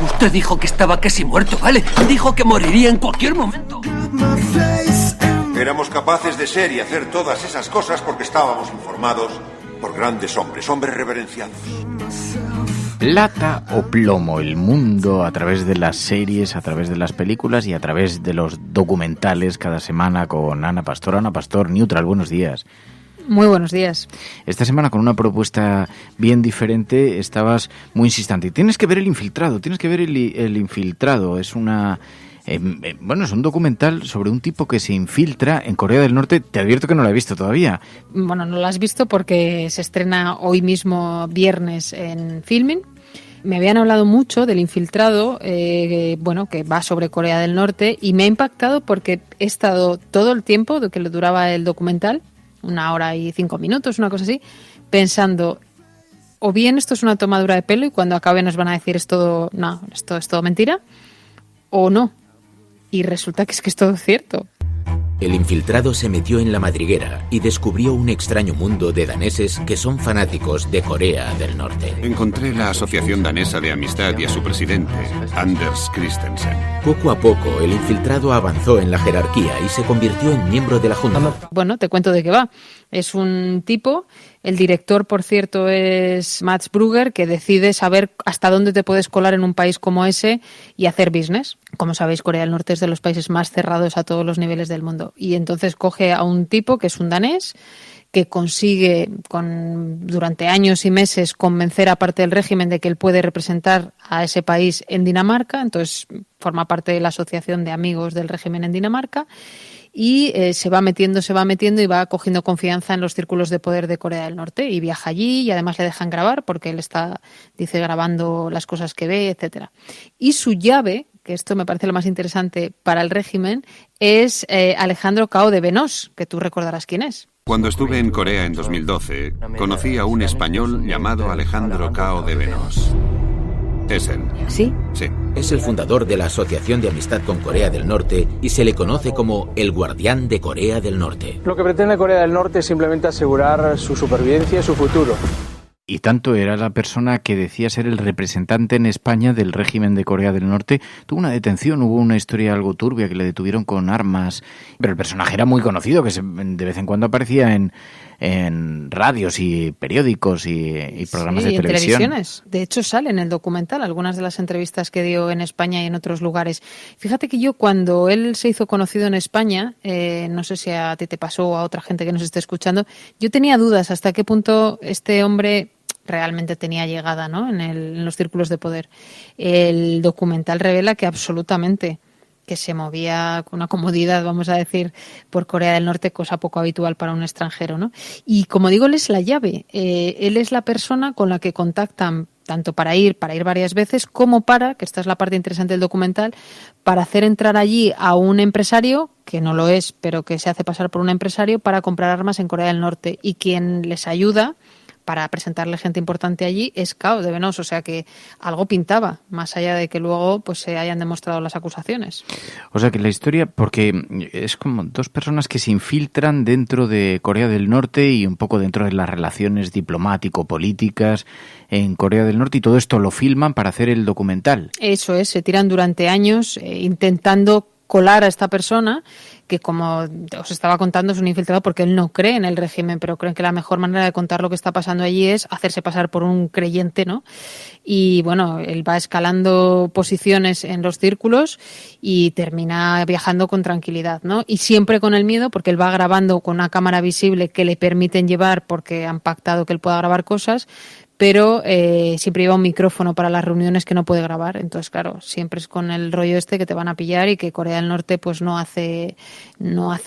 Usted dijo que estaba casi muerto, ¿vale? Dijo que moriría en cualquier momento. Éramos capaces de ser y hacer todas esas cosas porque estábamos informados por grandes hombres reverenciados. Plata o plomo, el mundo a través de las series, a través de las películas y a través de los documentales cada semana con Ana Pastor. Ana Pastor, Neutral, buenos días. Muy buenos días. Esta semana con una propuesta bien diferente estabas muy insistente. Tienes que ver El Infiltrado, tienes que ver El Infiltrado. Es una... es un documental sobre un tipo que se infiltra en Corea del Norte. Te advierto que no lo he visto todavía. Bueno, no lo has visto porque se estrena hoy mismo viernes en Filmin. Me habían hablado mucho del Infiltrado, que va sobre Corea del Norte, y me ha impactado porque he estado todo el tiempo de que le duraba el documental, 1 hora y 5 minutos, una cosa así, pensando, o bien esto es una tomadura de pelo y cuando acabe nos van a decir esto es todo mentira, o no. Y resulta que es todo cierto. El infiltrado se metió en la madriguera y descubrió un extraño mundo de daneses que son fanáticos de Corea del Norte. Encontré la Asociación Danesa de Amistad y a su presidente, Anders Christensen. Poco a poco, el infiltrado avanzó en la jerarquía y se convirtió en miembro de la Junta. Bueno, te cuento de qué va. Es un tipo, el director, por cierto, es Mats Brugger, que decide saber hasta dónde te puedes colar en un país como ese y hacer business. Como sabéis, Corea del Norte es de los países más cerrados a todos los niveles del mundo. Y entonces coge a un tipo que es un danés, que consigue durante años y meses convencer a parte del régimen de que él puede representar a ese país en Dinamarca. Entonces forma parte de la Asociación de Amigos del Régimen en Dinamarca. Y se va metiendo y va cogiendo confianza en los círculos de poder de Corea del Norte y viaja allí y además le dejan grabar porque él está, dice, grabando las cosas que ve, etcétera. Y su llave, que esto me parece lo más interesante para el régimen, es Alejandro Cao de Benós, que tú recordarás quién es. Cuando estuve en Corea en 2012, conocí a un español llamado Alejandro Cao de Benós. ¿Es él? ¿Sí? Sí. Es el fundador de la Asociación de Amistad con Corea del Norte y se le conoce como el guardián de Corea del Norte. Lo que pretende Corea del Norte es simplemente asegurar su supervivencia y su futuro. Y tanto era la persona que decía ser el representante en España del régimen de Corea del Norte. Tuvo una detención, hubo una historia algo turbia que le detuvieron con armas. Pero el personaje era muy conocido, que de vez en cuando aparecía en radios y periódicos y programas de televisión. Televisiones. De hecho, sale en el documental algunas de las entrevistas que dio en España y en otros lugares. Fíjate que yo, cuando él se hizo conocido en España, no sé si a ti te pasó o a otra gente que nos esté escuchando, yo tenía dudas hasta qué punto este hombre realmente tenía llegada, ¿no?, en los círculos de poder. El documental revela que absolutamente, que se movía con una comodidad, vamos a decir, por Corea del Norte, cosa poco habitual para un extranjero, ¿no? Y como digo, él es la llave. Él es la persona con la que contactan tanto para ir varias veces, como que esta es la parte interesante del documental, para hacer entrar allí a un empresario, que no lo es, pero que se hace pasar por un empresario, para comprar armas en Corea del Norte. Y quien les ayuda para presentarle gente importante allí es Cao de Benós, o sea que algo pintaba, más allá de que luego pues se hayan demostrado las acusaciones. O sea que la historia, porque es como dos personas que se infiltran dentro de Corea del Norte y un poco dentro de las relaciones diplomático-políticas en Corea del Norte, y todo esto lo filman para hacer el documental. Eso es, se tiran durante años intentando colar a esta persona, que como os estaba contando es un infiltrado porque él no cree en el régimen, pero creen que la mejor manera de contar lo que está pasando allí es hacerse pasar por un creyente, ¿no? Y bueno, él va escalando posiciones en los círculos y termina viajando con tranquilidad, ¿no? Y siempre con el miedo, porque él va grabando con una cámara visible que le permiten llevar porque han pactado que él pueda grabar cosas, pero siempre lleva un micrófono para las reuniones que no puede grabar. Entonces, claro, siempre es con el rollo este que te van a pillar y que Corea del Norte pues no hace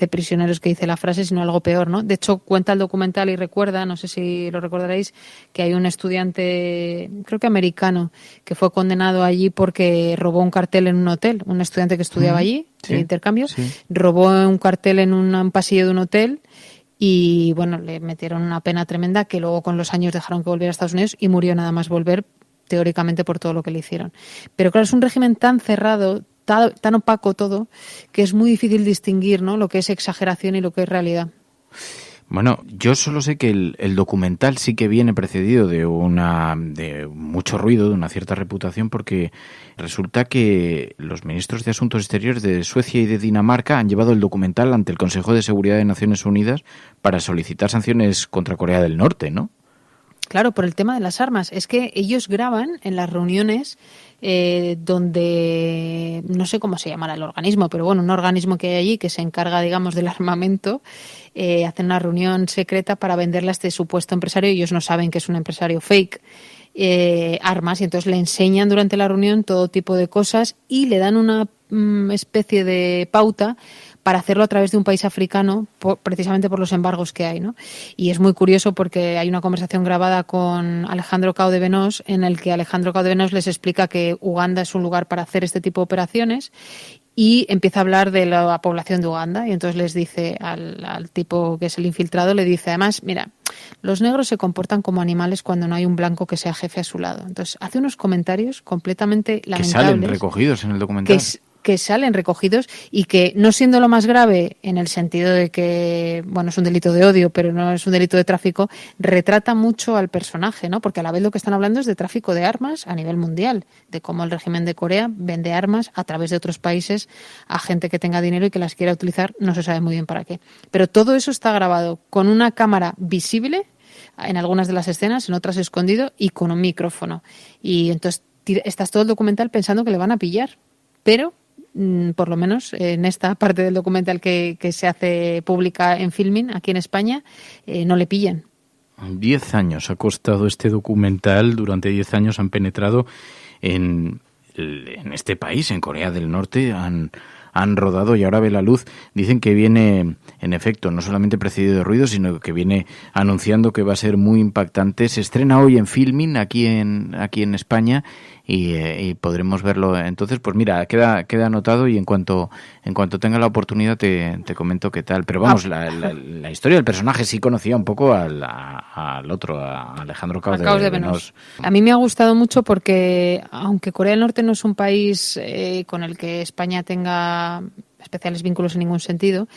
prisioneros, que dice la frase, sino algo peor, ¿no? De hecho, cuenta el documental y recuerda, no sé si lo recordaréis, que hay un estudiante, creo que americano, que fue condenado allí porque robó un cartel en un hotel, un estudiante que estudiaba allí, de intercambio, robó un cartel en un pasillo de un hotel. Y bueno, le metieron una pena tremenda que luego con los años dejaron que volviera a Estados Unidos y murió nada más volver, teóricamente por todo lo que le hicieron. Pero claro, es un régimen tan cerrado, tan opaco todo, que es muy difícil distinguir, ¿no?, lo que es exageración y lo que es realidad. Bueno, yo solo sé que el documental sí que viene precedido de mucho ruido, de una cierta reputación, porque resulta que los ministros de Asuntos Exteriores de Suecia y de Dinamarca han llevado el documental ante el Consejo de Seguridad de Naciones Unidas para solicitar sanciones contra Corea del Norte, ¿no? Claro, por el tema de las armas. Es que ellos graban en las reuniones donde, no sé cómo se llamará el organismo, pero bueno, un organismo que hay allí que se encarga, digamos, del armamento, hacen una reunión secreta para venderle a este supuesto empresario. Ellos no saben que es un empresario fake, armas, y entonces le enseñan durante la reunión todo tipo de cosas y le dan una especie de pauta para hacerlo a través de un país africano, precisamente por los embargos que hay, ¿no? Y es muy curioso porque hay una conversación grabada con Alejandro Cao de Benós en el que Alejandro Cao de Benós les explica que Uganda es un lugar para hacer este tipo de operaciones y empieza a hablar de la población de Uganda y entonces les dice al tipo que es el infiltrado, le dice además, mira, los negros se comportan como animales cuando no hay un blanco que sea jefe a su lado. Entonces hace unos comentarios completamente lamentables. Que salen recogidos en el documental. Que salen recogidos y que, no siendo lo más grave en el sentido de que, bueno, es un delito de odio, pero no es un delito de tráfico, retrata mucho al personaje, ¿no? Porque a la vez lo que están hablando es de tráfico de armas a nivel mundial, de cómo el régimen de Corea vende armas a través de otros países a gente que tenga dinero y que las quiera utilizar, no se sabe muy bien para qué. Pero todo eso está grabado con una cámara visible en algunas de las escenas, en otras escondido y con un micrófono. Y entonces estás todo el documental pensando que le van a pillar, pero por lo menos en esta parte del documental que se hace pública en Filmin, aquí en España, no le pillan. 10 años ha costado este documental, durante 10 años han penetrado en este país, en Corea del Norte, han rodado y ahora ve la luz. Dicen que viene, en efecto, no solamente precedido de ruido, sino que viene anunciando que va a ser muy impactante. Se estrena hoy en Filmin, aquí en España, y podremos verlo. Entonces, pues mira, queda anotado y en cuanto tenga la oportunidad te comento qué tal. Pero vamos, la historia del personaje sí conocía un poco al otro, a Alejandro Cao de Benós. A mí me ha gustado mucho porque, aunque Corea del Norte no es un país con el que España tenga especiales vínculos en ningún sentido,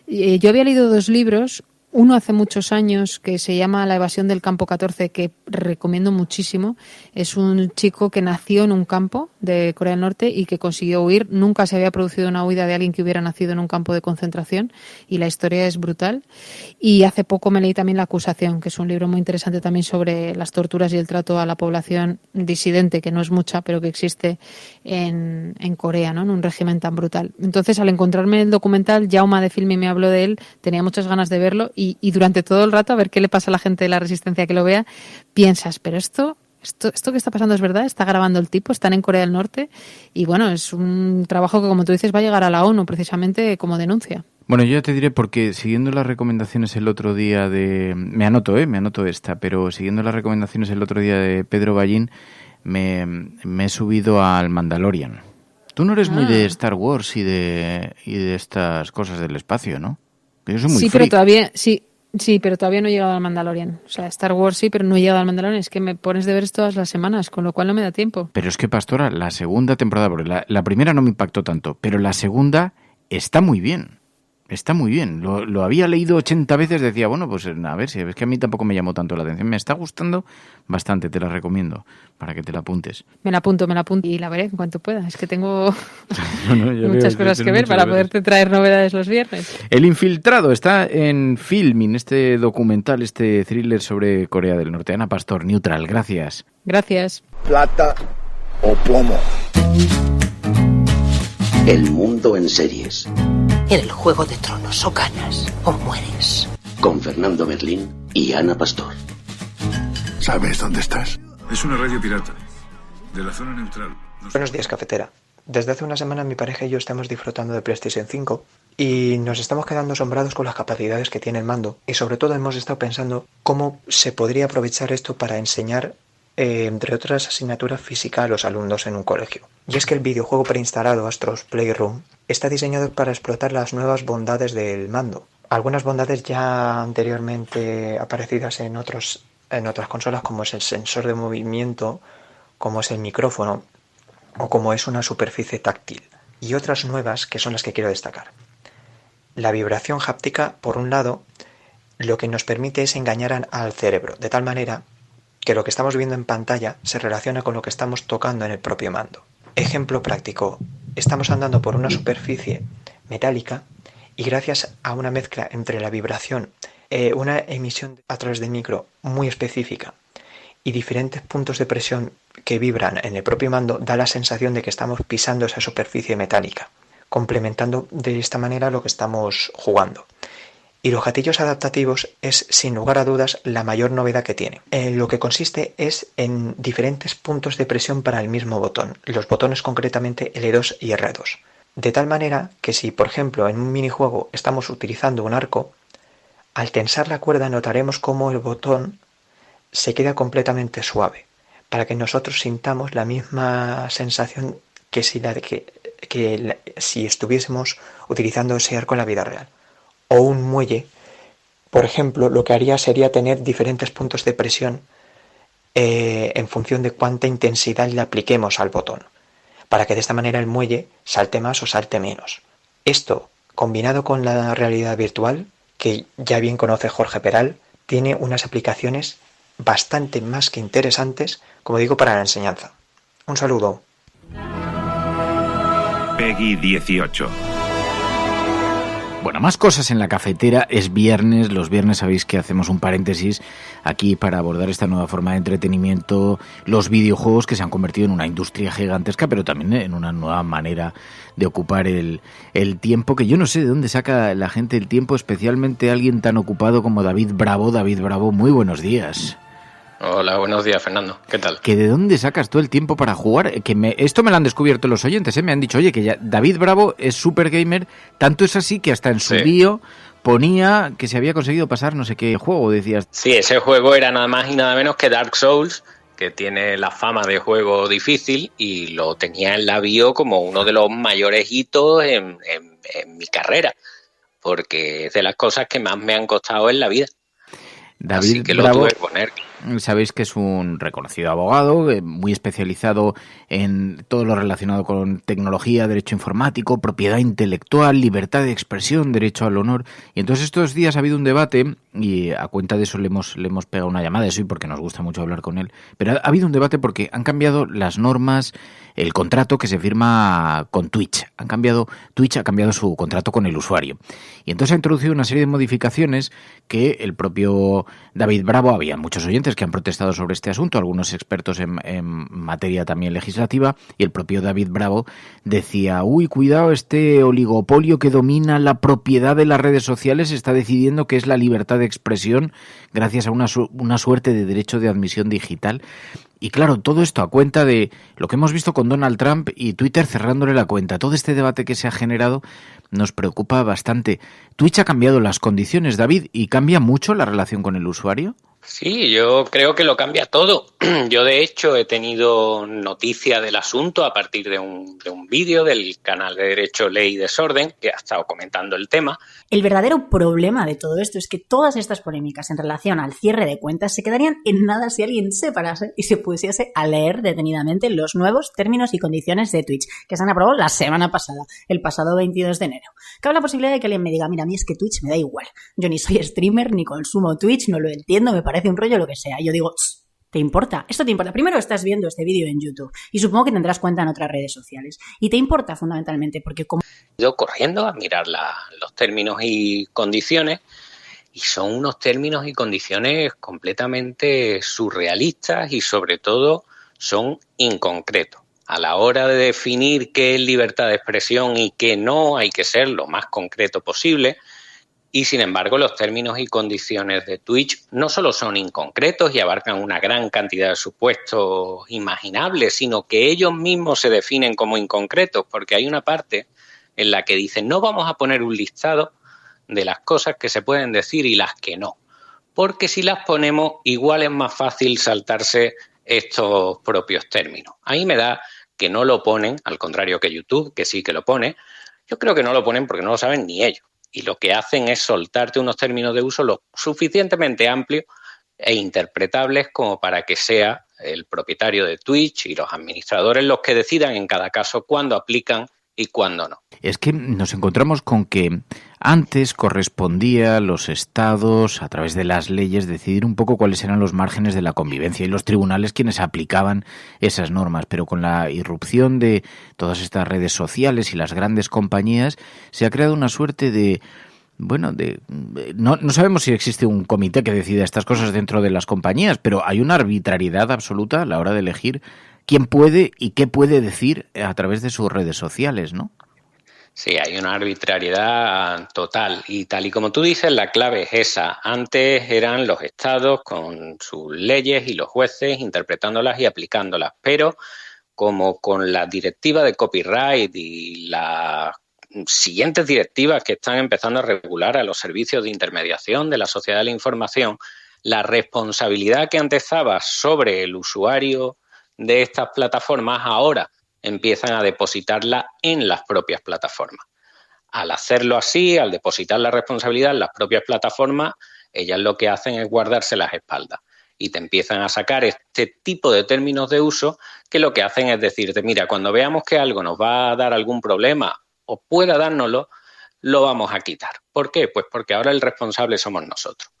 yo había leído 2 libros. Uno hace muchos años que se llama La evasión del campo 14, que recomiendo muchísimo. Es un chico que nació en un campo de Corea del Norte y que consiguió huir. Nunca se había producido una huida de alguien que hubiera nacido en un campo de concentración y la historia es brutal. Y hace poco me leí también La acusación, que es un libro muy interesante también sobre las torturas y el trato a la población disidente, que no es mucha, pero que existe en Corea, ¿no?, en un régimen tan brutal. Entonces, al encontrarme el documental, Jaume de Filmin me habló de él, tenía muchas ganas de verlo y durante todo el rato, a ver qué le pasa a la gente de la Resistencia que lo vea, piensas, pero esto que está pasando es verdad, está grabando el tipo, están en Corea del Norte y bueno, es un trabajo que, como tú dices, va a llegar a la ONU precisamente como denuncia. Bueno, yo ya te diré, porque siguiendo las recomendaciones el otro día me anoto esta, pero siguiendo las recomendaciones el otro día de Pedro Ballín, me he subido al Mandalorian. Tú no eres muy de Star Wars y de estas cosas del espacio, ¿no? Yo soy muy freak. Pero todavía Sí, pero todavía no he llegado al Mandalorian. O sea, Star Wars sí, pero no he llegado al Mandalorian. Es que me pones deberes todas las semanas, con lo cual no me da tiempo. Pero es que, Pastora, la segunda temporada, porque la primera no me impactó tanto, pero la segunda está muy bien. Está muy bien. Lo había leído 80 veces, decía, bueno, pues a ver, si es que a mí tampoco me llamó tanto la atención. Me está gustando bastante, te la recomiendo, para que te la apuntes. Me la apunto y la veré en cuanto pueda. Es que tengo muchas cosas que ver para poderte traer novedades los viernes. El Infiltrado está en Filmin, este documental, este thriller sobre Corea del Norte. Ana Pastor, Neutral, gracias. Gracias. Plata o plomo. El mundo en series. En el Juego de Tronos, o ganas o mueres. Con Fernando Berlín y Ana Pastor. ¿Sabes dónde estás? Es una radio pirata, de la zona neutral. Buenos días, cafetera. Desde hace una semana mi pareja y yo estamos disfrutando de PlayStation 5 y nos estamos quedando asombrados con las capacidades que tiene el mando, y sobre todo hemos estado pensando cómo se podría aprovechar esto para enseñar, entre otras asignaturas, física a los alumnos en un colegio. Y es que el videojuego preinstalado Astro's Playroom está diseñado para explotar las nuevas bondades del mando. Algunas bondades ya anteriormente aparecidas en otras consolas, como es el sensor de movimiento, como es el micrófono o como es una superficie táctil, y otras nuevas que son las que quiero destacar. La vibración háptica, por un lado, lo que nos permite es engañar al cerebro, de tal manera que lo que estamos viendo en pantalla se relaciona con lo que estamos tocando en el propio mando. Ejemplo práctico: estamos andando por una superficie metálica y gracias a una mezcla entre la vibración, una emisión a través del micro muy específica y diferentes puntos de presión que vibran en el propio mando, da la sensación de que estamos pisando esa superficie metálica, complementando de esta manera lo que estamos jugando. Y los gatillos adaptativos es, sin lugar a dudas, la mayor novedad que tiene. Lo que consiste es en diferentes puntos de presión para el mismo botón, los botones concretamente L2 y R2. De tal manera que si, por ejemplo, en un minijuego estamos utilizando un arco, al tensar la cuerda notaremos cómo el botón se queda completamente suave, para que nosotros sintamos la misma sensación que si estuviésemos utilizando ese arco en la vida real. O un muelle, por ejemplo, lo que haría sería tener diferentes puntos de presión en función de cuánta intensidad le apliquemos al botón, para que de esta manera el muelle salte más o salte menos. Esto, combinado con la realidad virtual, que ya bien conoce Jorge Peral, tiene unas aplicaciones bastante más que interesantes, como digo, para la enseñanza. Un saludo. Peggy 18. Bueno, más cosas en la cafetera. Es viernes, los viernes sabéis que hacemos un paréntesis aquí para abordar esta nueva forma de entretenimiento, los videojuegos, que se han convertido en una industria gigantesca, pero también en una nueva manera de ocupar el tiempo, que yo no sé de dónde saca la gente el tiempo, especialmente alguien tan ocupado como David Bravo. David Bravo, muy buenos días. Hola, buenos días, Fernando. ¿Qué tal? ¿Que de dónde sacas tú el tiempo para jugar? Esto me lo han descubierto los oyentes, me han dicho, oye, que ya David Bravo es super gamer, tanto es así que hasta en su bio ponía que se había conseguido pasar no sé qué juego, decías. Sí, ese juego era nada más y nada menos que Dark Souls, que tiene la fama de juego difícil, y lo tenía en la bio como uno de los mayores hitos en mi carrera, porque es de las cosas que más me han costado en la vida. David Así que Bravo, lo tuve que poner. Sabéis que es un reconocido abogado, muy especializado en todo lo relacionado con tecnología, derecho informático, propiedad intelectual, libertad de expresión, derecho al honor. Y entonces estos días ha habido un debate, y a cuenta de eso le hemos pegado una llamada, eso y porque nos gusta mucho hablar con él. Pero ha habido un debate porque han cambiado las normas, el contrato que se firma con Twitch. Twitch ha cambiado su contrato con el usuario. Y entonces ha introducido una serie de modificaciones que el propio David Bravo, había muchos oyentes que han protestado sobre este asunto, algunos expertos en materia también legislativa, y el propio David Bravo decía, cuidado, este oligopolio que domina la propiedad de las redes sociales está decidiendo que es la libertad de expresión gracias a una suerte de derecho de admisión digital. Y claro, todo esto a cuenta de lo que hemos visto con Donald Trump y Twitter cerrándole la cuenta. Todo este debate que se ha generado nos preocupa bastante. Twitch ha cambiado las condiciones, David, ¿y cambia mucho la relación con el usuario? Sí, yo creo que lo cambia todo. Yo, de hecho, he tenido noticia del asunto a partir de un vídeo del canal de Derecho, Ley y Desorden, que ha estado comentando el tema. El verdadero problema de todo esto es que todas estas polémicas en relación al cierre de cuentas se quedarían en nada si alguien se parase y se pusiese a leer detenidamente los nuevos términos y condiciones de Twitch, que se han aprobado la semana pasada, el pasado 22 de enero. Cabe la posibilidad de que alguien me diga, mira, a mí es que Twitch me da igual. Yo ni soy streamer, ni consumo Twitch, no lo entiendo, me parece un rollo, lo que sea. Yo digo, ¿te importa? Esto te importa. Primero estás viendo este vídeo en YouTube y supongo que tendrás cuenta en otras redes sociales. Y te importa fundamentalmente porque como... Yo corriendo a mirar los términos y condiciones, y son unos términos y condiciones completamente surrealistas y sobre todo son inconcretos. A la hora de definir qué es libertad de expresión y qué no, hay que ser lo más concreto posible. Y sin embargo, los términos y condiciones de Twitch no solo son inconcretos y abarcan una gran cantidad de supuestos imaginables, sino que ellos mismos se definen como inconcretos, porque hay una parte en la que dicen no vamos a poner un listado de las cosas que se pueden decir y las que no, porque si las ponemos igual es más fácil saltarse estos propios términos. Ahí me da que no lo ponen, al contrario que YouTube, que sí que lo pone. Yo creo que no lo ponen porque no lo saben ni ellos. Y lo que hacen es soltarte unos términos de uso lo suficientemente amplios e interpretables como para que sea el propietario de Twitch y los administradores los que decidan en cada caso cuándo aplican y cuándo no. Es que nos encontramos con que antes correspondía a los estados, a través de las leyes, decidir un poco cuáles eran los márgenes de la convivencia y los tribunales quienes aplicaban esas normas. Pero con la irrupción de todas estas redes sociales y las grandes compañías, se ha creado una suerte de... no sabemos si existe un comité que decida estas cosas dentro de las compañías, pero hay una arbitrariedad absoluta a la hora de elegir quién puede y qué puede decir a través de sus redes sociales, ¿no? Sí, hay una arbitrariedad total y tal y como tú dices, la clave es esa. Antes eran los estados con sus leyes y los jueces interpretándolas y aplicándolas, pero como con la directiva de copyright y las siguientes directivas que están empezando a regular a los servicios de intermediación de la sociedad de la información, la responsabilidad que antes estaba sobre el usuario de estas plataformas ahora empiezan a depositarla en las propias plataformas. Al hacerlo así, al depositar la responsabilidad en las propias plataformas, ellas lo que hacen es guardarse las espaldas y te empiezan a sacar este tipo de términos de uso que lo que hacen es decirte, mira, cuando veamos que algo nos va a dar algún problema o pueda dárnoslo, lo vamos a quitar. ¿Por qué? Pues porque ahora el responsable somos nosotros.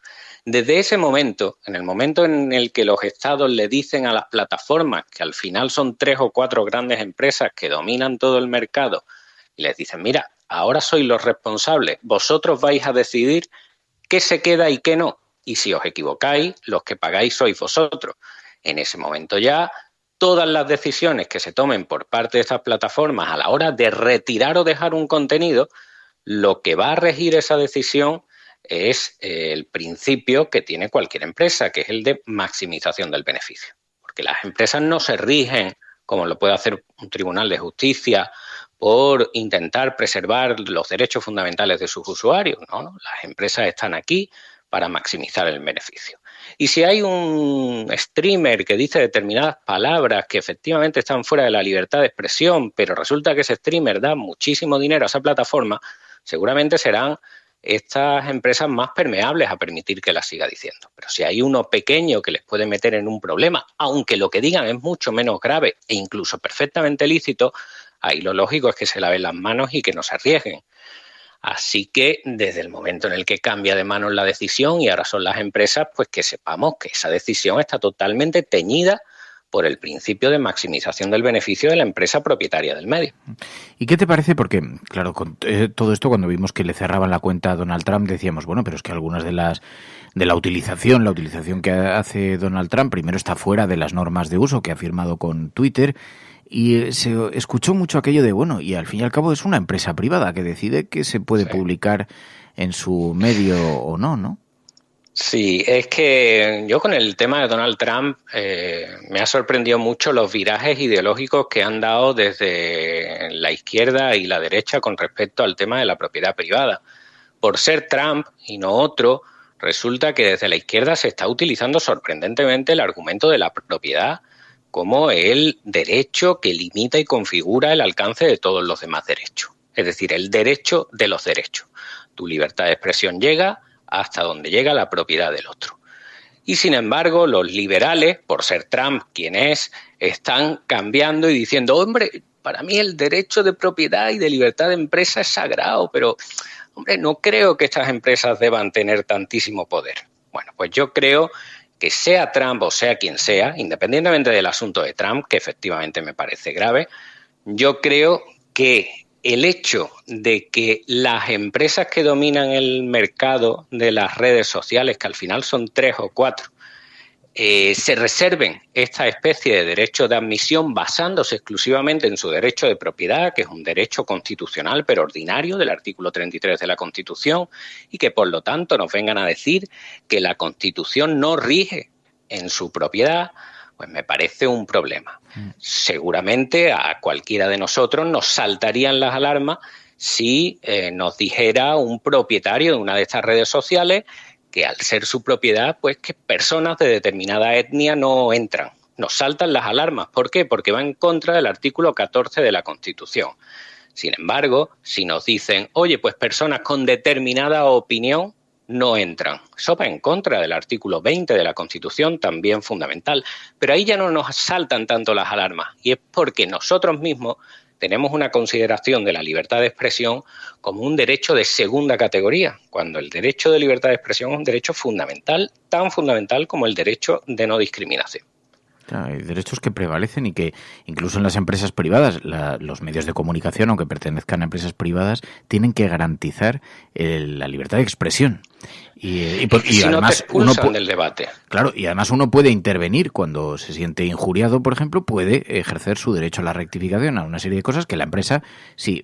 Desde ese momento, en el momento en el que los estados le dicen a las plataformas, que al final son 3 o 4 grandes empresas que dominan todo el mercado, y les dicen, mira, ahora sois los responsables, vosotros vais a decidir qué se queda y qué no, y si os equivocáis, los que pagáis sois vosotros. En ese momento ya, todas las decisiones que se tomen por parte de estas plataformas a la hora de retirar o dejar un contenido, lo que va a regir esa decisión es el principio que tiene cualquier empresa, que es el de maximización del beneficio. Porque las empresas no se rigen, como lo puede hacer un tribunal de justicia, por intentar preservar los derechos fundamentales de sus usuarios. No, las empresas están aquí para maximizar el beneficio. Y si hay un streamer que dice determinadas palabras que efectivamente están fuera de la libertad de expresión, pero resulta que ese streamer da muchísimo dinero a esa plataforma, seguramente serán estas empresas más permeables a permitir que las siga diciendo. Pero si hay uno pequeño que les puede meter en un problema, aunque lo que digan es mucho menos grave e incluso perfectamente lícito, ahí lo lógico es que se laven las manos y que no se arriesguen. Así que desde el momento en el que cambia de manos la decisión y ahora son las empresas, pues que sepamos que esa decisión está totalmente teñida por el principio de maximización del beneficio de la empresa propietaria del medio. ¿Y qué te parece? Porque, claro, con todo esto, cuando vimos que le cerraban la cuenta a Donald Trump, decíamos, bueno, pero es que algunas de la utilización que hace Donald Trump, primero está fuera de las normas de uso que ha firmado con Twitter, y se escuchó mucho aquello de, bueno, y al fin y al cabo es una empresa privada que decide que se puede publicar en su medio o no, ¿no? Sí, es que yo con el tema de Donald Trump me ha sorprendido mucho los virajes ideológicos que han dado desde la izquierda y la derecha con respecto al tema de la propiedad privada. Por ser Trump y no otro, resulta que desde la izquierda se está utilizando sorprendentemente el argumento de la propiedad como el derecho que limita y configura el alcance de todos los demás derechos. Es decir, el derecho de los derechos. Tu libertad de expresión llega hasta donde llega la propiedad del otro. Y sin embargo, los liberales, por ser Trump quien es, están cambiando y diciendo, hombre, para mí el derecho de propiedad y de libertad de empresa es sagrado, pero, hombre, no creo que estas empresas deban tener tantísimo poder. Bueno, pues yo creo que sea Trump o sea quien sea, independientemente del asunto de Trump, que efectivamente me parece grave, yo creo que el hecho de que las empresas que dominan el mercado de las redes sociales, que al final son 3 o 4, se reserven esta especie de derecho de admisión basándose exclusivamente en su derecho de propiedad, que es un derecho constitucional pero ordinario del artículo 33 de la Constitución, y que por lo tanto nos vengan a decir que la Constitución no rige en su propiedad, pues me parece un problema. Seguramente a cualquiera de nosotros nos saltarían las alarmas si nos dijera un propietario de una de estas redes sociales que al ser su propiedad, pues que personas de determinada etnia no entran. Nos saltan las alarmas. ¿Por qué? Porque va en contra del artículo 14 de la Constitución. Sin embargo, si nos dicen, oye, pues personas con determinada opinión no entran. Eso va en contra del artículo 20 de la Constitución, también fundamental. Pero ahí ya no nos saltan tanto las alarmas. Y es porque nosotros mismos tenemos una consideración de la libertad de expresión como un derecho de segunda categoría, cuando el derecho de libertad de expresión es un derecho fundamental, tan fundamental como el derecho de no discriminación. Claro, hay derechos que prevalecen y que incluso en las empresas privadas, los medios de comunicación, aunque pertenezcan a empresas privadas, tienen que garantizar la libertad de expresión. Y si además no te expulsan del debate. Claro, y además uno puede intervenir cuando se siente injuriado, por ejemplo, puede ejercer su derecho a la rectificación, a una serie de cosas que la empresa, si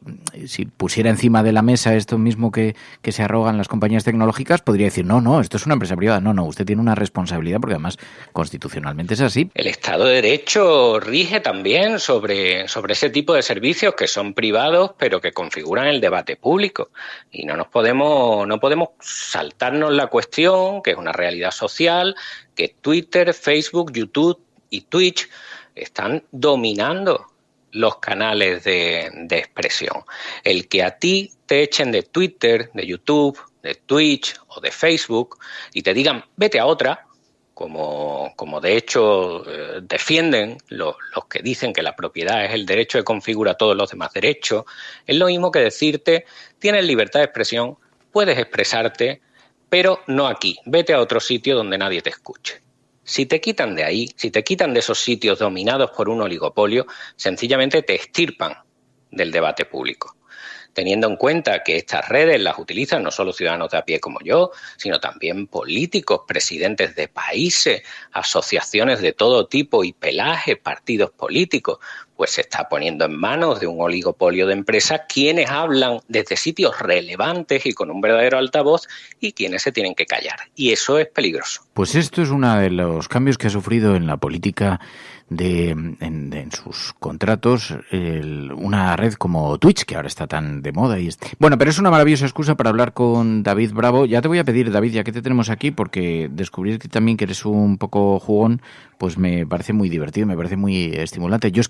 pusiera encima de la mesa esto mismo que se arrogan las compañías tecnológicas, podría decir, no, esto es una empresa privada, no, usted tiene una responsabilidad porque además constitucionalmente es así. El Estado de Derecho rige también sobre ese tipo de servicios que son privados pero que configuran el debate público y no podemos saltarnos la cuestión, que es una realidad social, que Twitter, Facebook, YouTube y Twitch están dominando los canales de expresión. El que a ti te echen de Twitter, de YouTube, de Twitch o de Facebook y te digan vete a otra, como de hecho defienden los que dicen que la propiedad es el derecho que configura todos los demás derechos, es lo mismo que decirte tienes libertad de expresión, puedes expresarte, pero no aquí, vete a otro sitio donde nadie te escuche. Si te quitan de ahí, si te quitan de esos sitios dominados por un oligopolio, sencillamente te extirpan del debate público. Teniendo en cuenta que estas redes las utilizan no solo ciudadanos de a pie como yo, sino también políticos, presidentes de países, asociaciones de todo tipo y pelaje, partidos políticos, pues se está poniendo en manos de un oligopolio de empresas quienes hablan desde sitios relevantes y con un verdadero altavoz y quienes se tienen que callar. Y eso es peligroso. Pues esto es uno de los cambios que ha sufrido en la política en sus contratos una red como Twitch, que ahora está tan de moda. Bueno, pero es una maravillosa excusa para hablar con David Bravo. Ya te voy a pedir, David, ya que te tenemos aquí, porque descubrir que también que eres un poco jugón, pues me parece muy divertido, me parece muy estimulante. Yo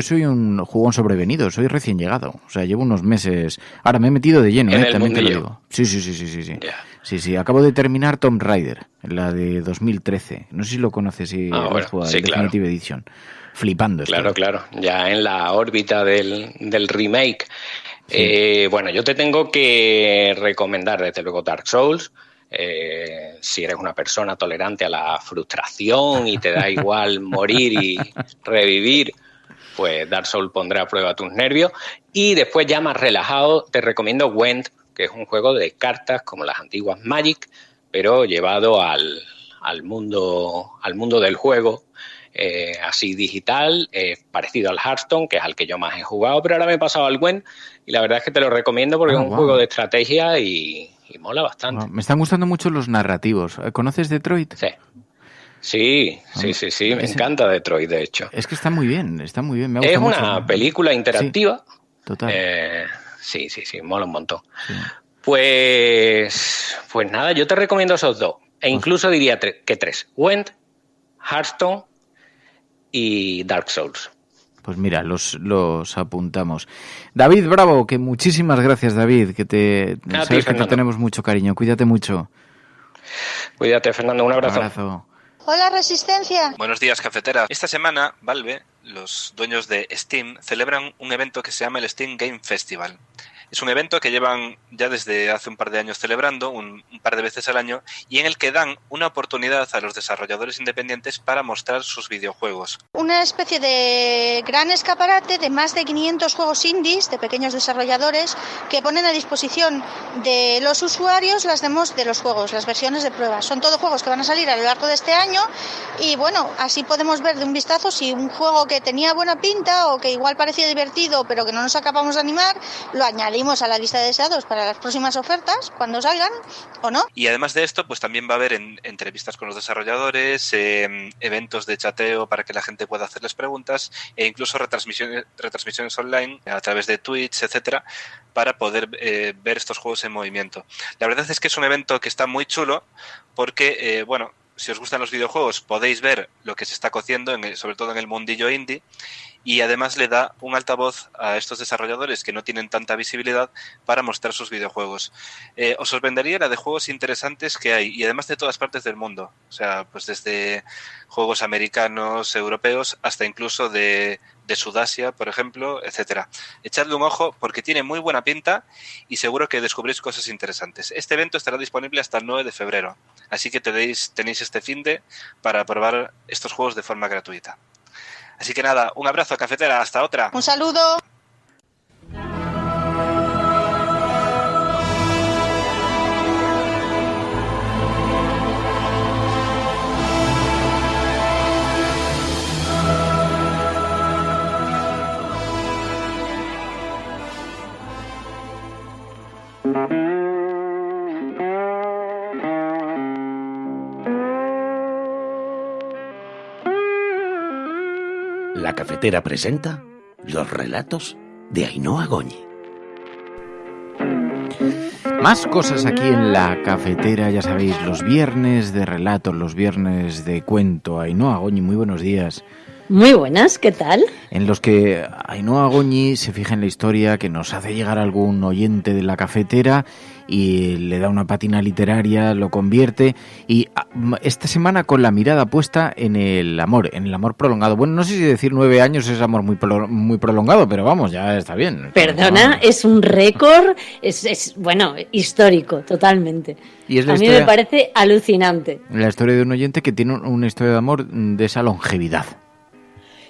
soy un jugón sobrevenido, soy recién llegado. O sea, llevo unos meses. Ahora me he metido de lleno, también te lo digo. Sí. Yeah. Sí, acabo de terminar Tomb Raider, la de 2013. No sé si lo conoces, si has jugado, sí, Definitive Edition. Flipando. Claro, ya en la órbita del remake. Sí. Bueno, yo te tengo que recomendar, desde luego, Dark Souls. Si eres una persona tolerante a la frustración y te da igual morir y revivir, pues Dark Souls pondrá a prueba tus nervios. Y después, ya más relajado, te recomiendo Gwent, que es un juego de cartas como las antiguas Magic, pero llevado al mundo del juego, así digital, parecido al Hearthstone, que es al que yo más he jugado, pero ahora me he pasado al Gwent y la verdad es que te lo recomiendo porque es un juego de estrategia y mola bastante. Me están gustando mucho los narrativos. ¿Conoces Detroit? Sí, me encanta Detroit, de hecho. Es que está muy bien. Me gusta es mucho. Una película interactiva. Sí, total. Sí, mola un montón. Sí. Pues nada, yo te recomiendo esos dos. E incluso diría que tres. Gwent, Hearthstone y Dark Souls. Pues mira, los apuntamos. David Bravo, que muchísimas gracias, David, sabes que te tenemos mucho cariño. Cuídate mucho. Cuídate, Fernando. Un abrazo. Hola, Resistencia. Buenos días, cafetera. Esta semana, Valve, los dueños de Steam, celebran un evento que se llama el Steam Game Festival. Es un evento que llevan ya desde hace un par de años celebrando, un par de veces al año, y en el que dan una oportunidad a los desarrolladores independientes para mostrar sus videojuegos. Una especie de gran escaparate de más de 500 juegos indies de pequeños desarrolladores que ponen a disposición de los usuarios las demos de los juegos, las versiones de prueba. Son todos juegos que van a salir a lo largo de este año y bueno, así podemos ver de un vistazo si un juego que tenía buena pinta o que igual parecía divertido pero que no nos acabamos de animar, lo añadimos a la lista de deseados para las próximas ofertas cuando salgan o no. Y además de esto, pues también va a haber entrevistas con los desarrolladores, eventos de chateo para que la gente pueda hacerles preguntas e incluso retransmisiones online a través de Twitch, etcétera, para poder ver estos juegos en movimiento. La verdad es que es un evento que está muy chulo porque, bueno, si os gustan los videojuegos podéis ver lo que se está cociendo, sobre todo en el mundillo indie, y además le da un altavoz a estos desarrolladores que no tienen tanta visibilidad para mostrar sus videojuegos. Os sorprendería la de juegos interesantes que hay, y además de todas partes del mundo. O sea, pues desde juegos americanos, europeos, hasta incluso de Sudasia, por ejemplo, etcétera. Echadle un ojo porque tiene muy buena pinta y seguro que descubrís cosas interesantes. Este evento estará disponible hasta el 9 de febrero, así que tenéis este finde para probar estos juegos de forma gratuita. Así que nada, un abrazo, cafetera, hasta otra. Un saludo. La cafetera presenta los relatos de Ainhoa Goñi. Más cosas aquí en la cafetera, ya sabéis, los viernes de relatos, los viernes de cuento. Ainhoa Goñi, muy buenos días. Muy buenas, ¿qué tal? En los que Ainhoa Goñi se fija en la historia que nos hace llegar algún oyente de la cafetera y le da una pátina literaria, lo convierte, y esta semana con la mirada puesta en el amor prolongado. Bueno, no sé si decir 9 años es amor muy prolongado, pero vamos, ya está bien. Perdona, es un récord, es bueno, histórico, totalmente. Y es a mí me parece alucinante. La historia de un oyente que tiene una historia de amor de esa longevidad.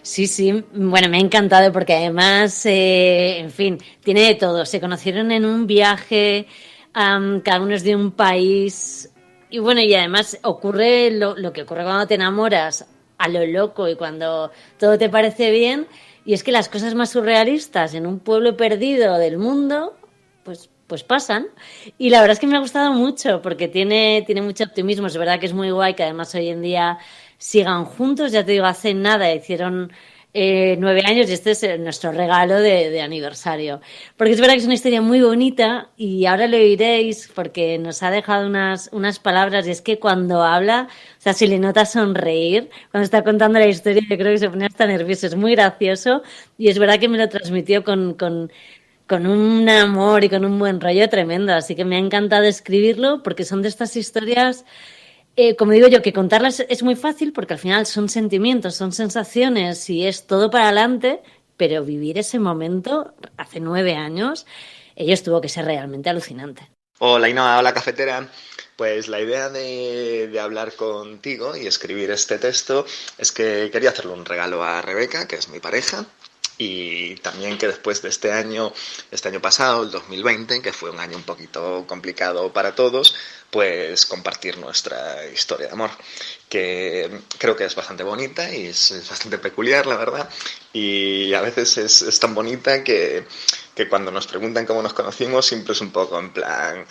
Sí, bueno, me ha encantado porque además, en fin, tiene de todo. Se conocieron en un viaje, cada uno es de un país y bueno, y además ocurre lo que ocurre cuando te enamoras a lo loco y cuando todo te parece bien, y es que las cosas más surrealistas en un pueblo perdido del mundo, pues pasan. Y la verdad es que me ha gustado mucho porque tiene mucho optimismo. Es verdad que es muy guay que además hoy en día sigan juntos. Ya te digo, hace nada hicieron 9 años y este es nuestro regalo de aniversario. Porque es verdad que es una historia muy bonita y ahora lo oiréis porque nos ha dejado unas palabras, y es que cuando habla, o sea, si le nota sonreír, cuando está contando la historia, yo creo que se pone hasta nervioso. Es muy gracioso y es verdad que me lo transmitió con un amor y con un buen rollo tremendo. Así que me ha encantado escribirlo porque son de estas historias... como digo yo, que contarlas es muy fácil porque al final son sentimientos, son sensaciones y es todo para adelante, pero vivir ese momento hace 9 años, ellos tuvo que ser realmente alucinante. Hola Ainhoa, hola cafetera. Pues la idea de hablar contigo y escribir este texto es que quería hacerle un regalo a Rebeca, que es mi pareja, y también que después de este año pasado, el 2020, que fue un año un poquito complicado para todos, pues compartir nuestra historia de amor, que creo que es bastante bonita y es bastante peculiar, la verdad, y a veces es tan bonita que cuando nos preguntan cómo nos conocimos siempre es un poco en plan,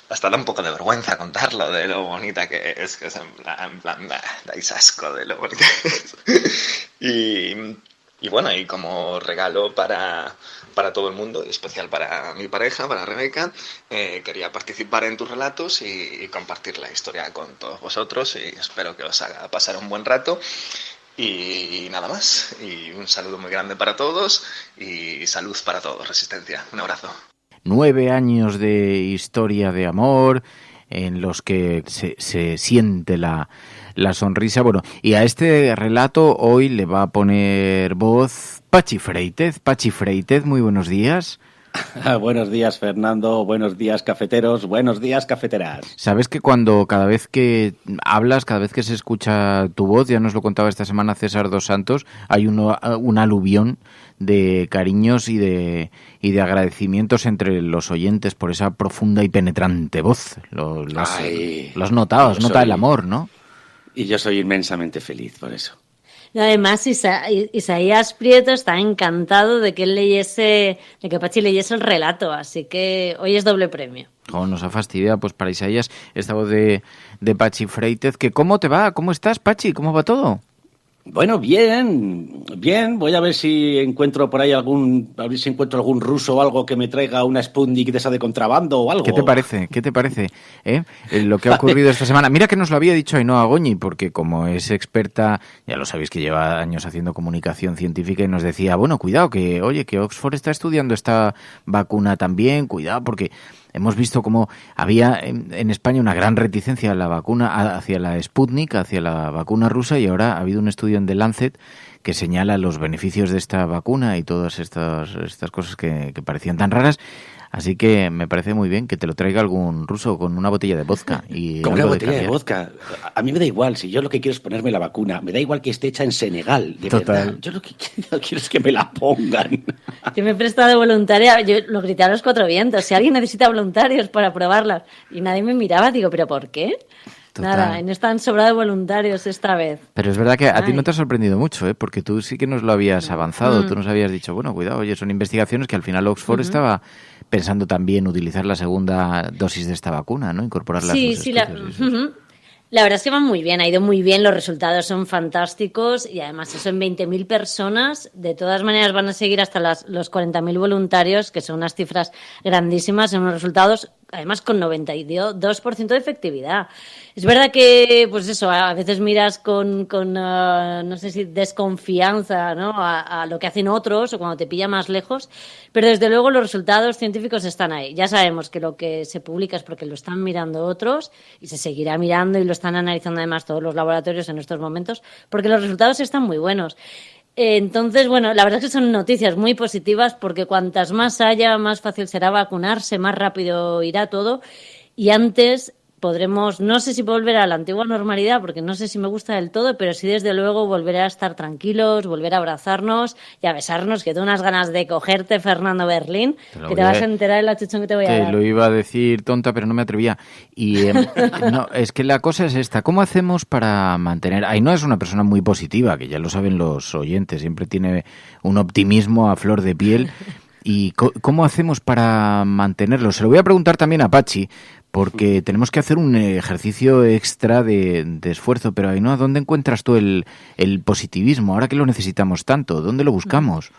hasta da un poco de vergüenza contarlo de lo bonita que es en plan, dais asco de lo bonita que es. Y bueno, y como regalo para todo el mundo, y especial para mi pareja, para Rebeca, quería participar en tus relatos y compartir la historia con todos vosotros, y espero que os haga pasar un buen rato. Y nada más, y un saludo muy grande para todos, y salud para todos, Resistencia. Un abrazo. 9 años de historia de amor en los que se siente la sonrisa. Bueno, y a este relato hoy le va a poner voz Pachi Freitez. Pachi Freitez, muy buenos días. Buenos días, Fernando. Buenos días, cafeteros. Buenos días, cafeteras. Sabes que cada vez que hablas, cada vez que se escucha tu voz, ya nos lo contaba esta semana César Dos Santos, hay un aluvión de cariños y de agradecimientos entre los oyentes por esa profunda y penetrante voz. Lo has notado, has notado el amor, ¿no? Y yo soy inmensamente feliz por eso. Además, Isaías Prieto está encantado de que Pachi leyese el relato, así que hoy es doble premio. Nos ha fastidiado, pues para Isaías, esta voz de Pachi Freitez. Que ¿cómo te va? ¿Cómo estás, Pachi? ¿Cómo va todo? Bueno, bien. Voy a ver si encuentro por ahí algún ruso o algo que me traiga una Sputnik de esa de contrabando o algo. ¿Qué te parece? Lo que ha ocurrido esta semana. Mira que nos lo había dicho Ainhoa Goñi, porque como es experta, ya lo sabéis que lleva años haciendo comunicación científica y nos decía, bueno, cuidado, que Oxford está estudiando esta vacuna también, cuidado, porque hemos visto cómo había en España una gran reticencia a la vacuna, hacia la Sputnik, hacia la vacuna rusa, y ahora ha habido un estudio en The Lancet que señala los beneficios de esta vacuna y todas estas cosas que parecían tan raras. Así que me parece muy bien que te lo traiga algún ruso con una botella de vodka. ¿Con una botella de vodka? A mí me da igual, si yo lo que quiero es ponerme la vacuna. Me da igual que esté hecha en Senegal, de Total. verdad. Yo lo que quiero es que me la pongan. Yo me he prestado de voluntaria, yo lo grité a los cuatro vientos, si alguien necesita voluntarios para probarlas. Y nadie me miraba, digo, ¿pero por qué? Total. Nada, no están sobrados voluntarios esta vez. Pero es verdad que a ti no te ha sorprendido mucho, porque tú sí que nos lo habías avanzado. Tú nos habías dicho, bueno, cuidado, oye, son investigaciones que al final Oxford estaba pensando también utilizar la segunda dosis de esta vacuna, ¿no? Incorporarla a sus estudios. La verdad es que van muy bien, ha ido muy bien, los resultados son fantásticos y además eso en 20.000 personas. De todas maneras van a seguir hasta los 40.000 voluntarios, que son unas cifras grandísimas, en unos resultados además con 92% de efectividad. Es verdad que, pues eso, a veces miras con no sé si desconfianza, ¿no? a lo que hacen otros o cuando te pilla más lejos, pero desde luego los resultados científicos están ahí. Ya sabemos que lo que se publica es porque lo están mirando otros y se seguirá mirando y lo están analizando además todos los laboratorios en estos momentos, porque los resultados están muy buenos. Entonces, bueno, la verdad es que son noticias muy positivas porque cuantas más haya, más fácil será vacunarse, más rápido irá todo y antes podremos, no sé si volver a la antigua normalidad porque no sé si me gusta del todo, pero sí desde luego volver a estar tranquilos, volver a abrazarnos y a besarnos, que tengo unas ganas de cogerte, Fernando Berlín, que te vas a enterar del achuchón que te voy a dar. Te lo iba a decir tonta, pero no me atrevía. Y no, es que la cosa es esta, ¿cómo hacemos para mantener? Ainhoa es una persona muy positiva, que ya lo saben los oyentes, siempre tiene un optimismo a flor de piel. ¿Y cómo hacemos para mantenerlo? Se lo voy a preguntar también a Pachi, porque tenemos que hacer un ejercicio extra de esfuerzo. Pero Ainhoa, ¿dónde encuentras tú el positivismo? Ahora que lo necesitamos tanto, ¿dónde lo buscamos?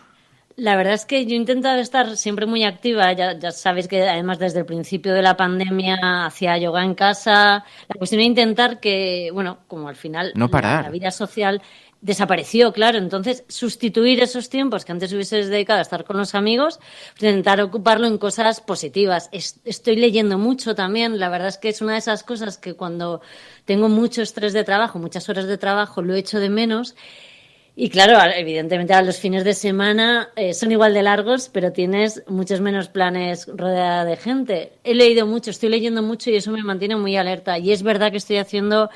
La verdad es que yo he intentado estar siempre muy activa. Ya sabéis que además desde el principio de la pandemia hacía yoga en casa. La cuestión es intentar que, bueno, como al final no parar. La vida social desapareció, claro. Entonces, sustituir esos tiempos que antes hubieses dedicado a estar con los amigos, intentar ocuparlo en cosas positivas. Estoy leyendo mucho también. La verdad es que es una de esas cosas que cuando tengo mucho estrés de trabajo, muchas horas de trabajo, lo echo de menos. Y claro, evidentemente a los fines de semana son igual de largos, pero tienes muchos menos planes rodeada de gente. He leído mucho, estoy leyendo mucho y eso me mantiene muy alerta. Y es verdad que estoy haciendo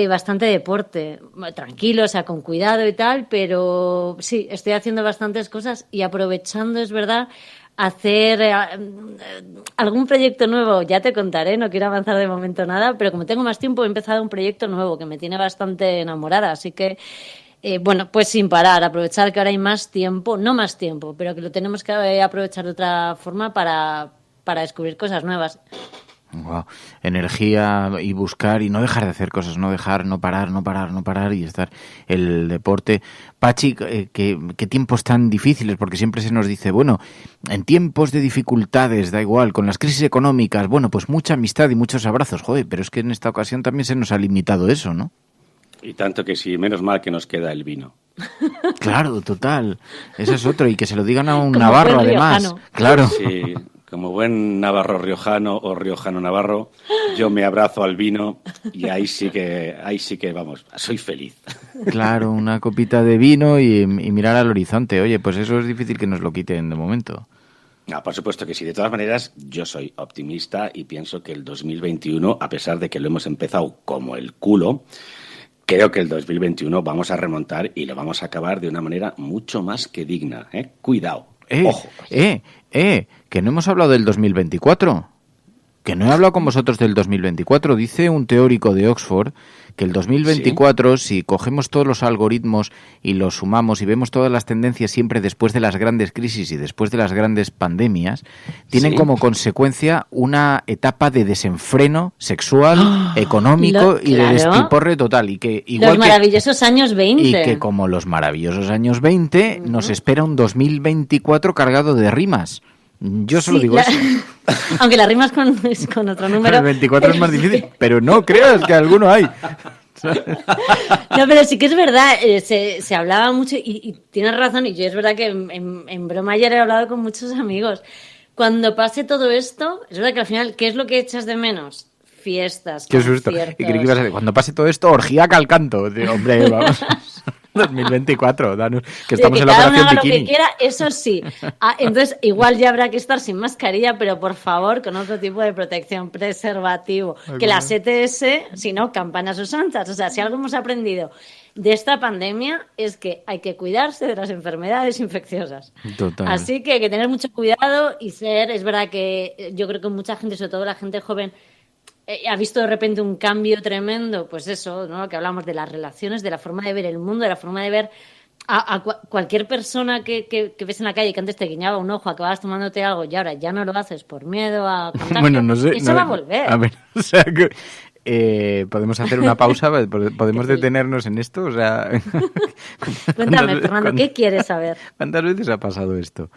bastante deporte, tranquilo, o sea, con cuidado y tal, pero sí, estoy haciendo bastantes cosas y aprovechando, es verdad, hacer algún proyecto nuevo. Ya te contaré, no quiero avanzar de momento nada, pero como tengo más tiempo he empezado un proyecto nuevo que me tiene bastante enamorada, así que bueno, pues sin parar, aprovechar que ahora hay más tiempo, no más tiempo, pero que lo tenemos que aprovechar de otra forma para descubrir cosas nuevas. Wow. Energía y buscar y no dejar de hacer cosas, no parar y estar el deporte. Pachi, ¿qué tiempos tan difíciles? Porque siempre se nos dice, bueno, en tiempos de dificultades, da igual, con las crisis económicas, bueno, pues mucha amistad y muchos abrazos, joder, pero es que en esta ocasión también se nos ha limitado eso, ¿no? Y tanto que sí, menos mal que nos queda el vino. Claro, total. Eso es otro, y que se lo digan a un navarro además. Riojano. Claro. Sí, como buen navarro riojano o riojano navarro, yo me abrazo al vino y ahí sí que vamos, soy feliz. Claro, una copita de vino y mirar al horizonte. Oye, pues eso es difícil que nos lo quiten de momento. No, por supuesto que sí. De todas maneras, yo soy optimista y pienso que el 2021, a pesar de que lo hemos empezado como el culo, creo que el 2021 vamos a remontar y lo vamos a acabar de una manera mucho más que digna. Cuidado. Ojo. Que no hemos hablado del 2024. Que no he hablado con vosotros del 2024. Dice un teórico de Oxford que el 2024, ¿sí? Si cogemos todos los algoritmos y los sumamos y vemos todas las tendencias siempre después de las grandes crisis y después de las grandes pandemias, tienen como consecuencia una etapa de desenfreno sexual, económico y de despiporre total. Y que igual los maravillosos años 20. Y que como los maravillosos años 20, nos espera un 2024 cargado de rimas. Yo solo digo eso. Aunque la rimas con otro número. El 24 es más difícil, pero no creas que alguno hay. No, pero sí que es verdad, se hablaba mucho y tienes razón, y yo es verdad que en broma ayer he hablado con muchos amigos. Cuando pase todo esto, es verdad que al final, ¿qué es lo que echas de menos? Fiestas, qué susto. Y creí que ibas a decir, cuando pase todo esto, orgía al canto. Hombre, vamos. 2024, danos, que estamos que en la operación haga bikini. Lo que quiera, eso sí. Entonces, igual ya habrá que estar sin mascarilla, pero por favor, con otro tipo de protección, preservativo. Que las ETS, si no, campanas o santas. O sea, si algo hemos aprendido de esta pandemia es que hay que cuidarse de las enfermedades infecciosas. Total. Así que hay que tener mucho cuidado y es verdad que yo creo que mucha gente, sobre todo la gente joven, ha visto de repente un cambio tremendo, pues eso, ¿no? Que hablamos de las relaciones, de la forma de ver el mundo, de la forma de ver a cualquier persona que ves en la calle, que antes te guiñaba un ojo, acababas tomándote algo y ahora ya no lo haces por miedo a contagio. Bueno, no sé. Eso va a volver. A ver, o sea, que, ¿podemos hacer una pausa? ¿Podemos detenernos en esto? O sea, cuéntame, Fernando, ¿qué quieres saber? ¿Cuántas veces ha pasado esto?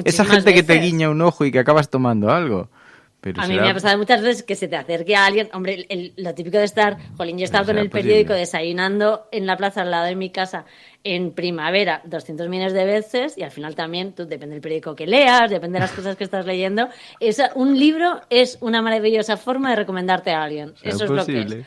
Esa gente que te guiña un ojo y que acabas tomando algo. Pero a mí me ha pasado muchas veces que se te acerque a alguien. Hombre, lo típico de estar... Jolín, yo he estado con el periódico desayunando en la plaza al lado de mi casa en primavera 200 millones de veces y al final también, depende del periódico que leas, depende de las cosas que estás leyendo. Un libro es una maravillosa forma de recomendarte a alguien. Eso es lo que es.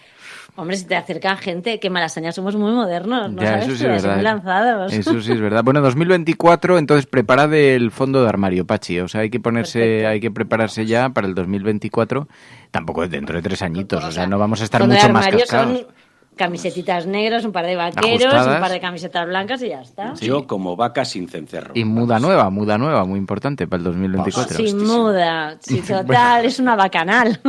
Hombre, si te acerca gente, que Malasaña somos muy modernos, ¿no? Ya, sabes? Eso sí es verdad. Muy lanzados. Eso sí es verdad. Bueno, 2024, entonces preparad el fondo de armario, Pachi. O sea, hay que prepararse ya para el 2024. Tampoco dentro de 3 añitos, o sea, no vamos a estar mucho más cascados. Son camisetitas negras, un par de vaqueros, ajustadas, un par de camisetas blancas y ya está. Yo como vaca sin cencerro. Y muda nueva, muy importante para el 2024. Sin muda, sí, total, es una bacanal.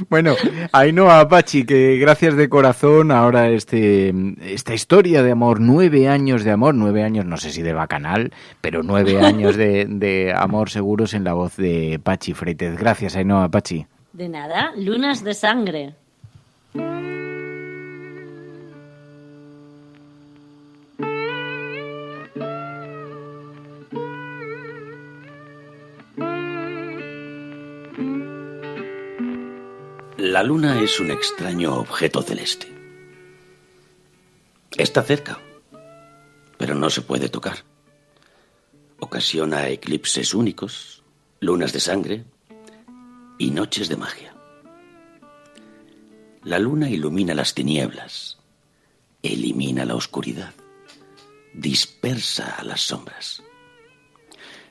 Bueno, Ainhoa, Pachi, que gracias de corazón. Ahora esta historia de amor, 9 años de amor, 9 años, no sé si de bacanal, pero 9 años de amor seguros en la voz de Pachi Freites. Gracias, Ainhoa, Pachi. De nada, lunas de sangre. La luna es un extraño objeto celeste. Está cerca, pero no se puede tocar. Ocasiona eclipses únicos, lunas de sangre y noches de magia. La luna ilumina las tinieblas, elimina la oscuridad, dispersa a las sombras.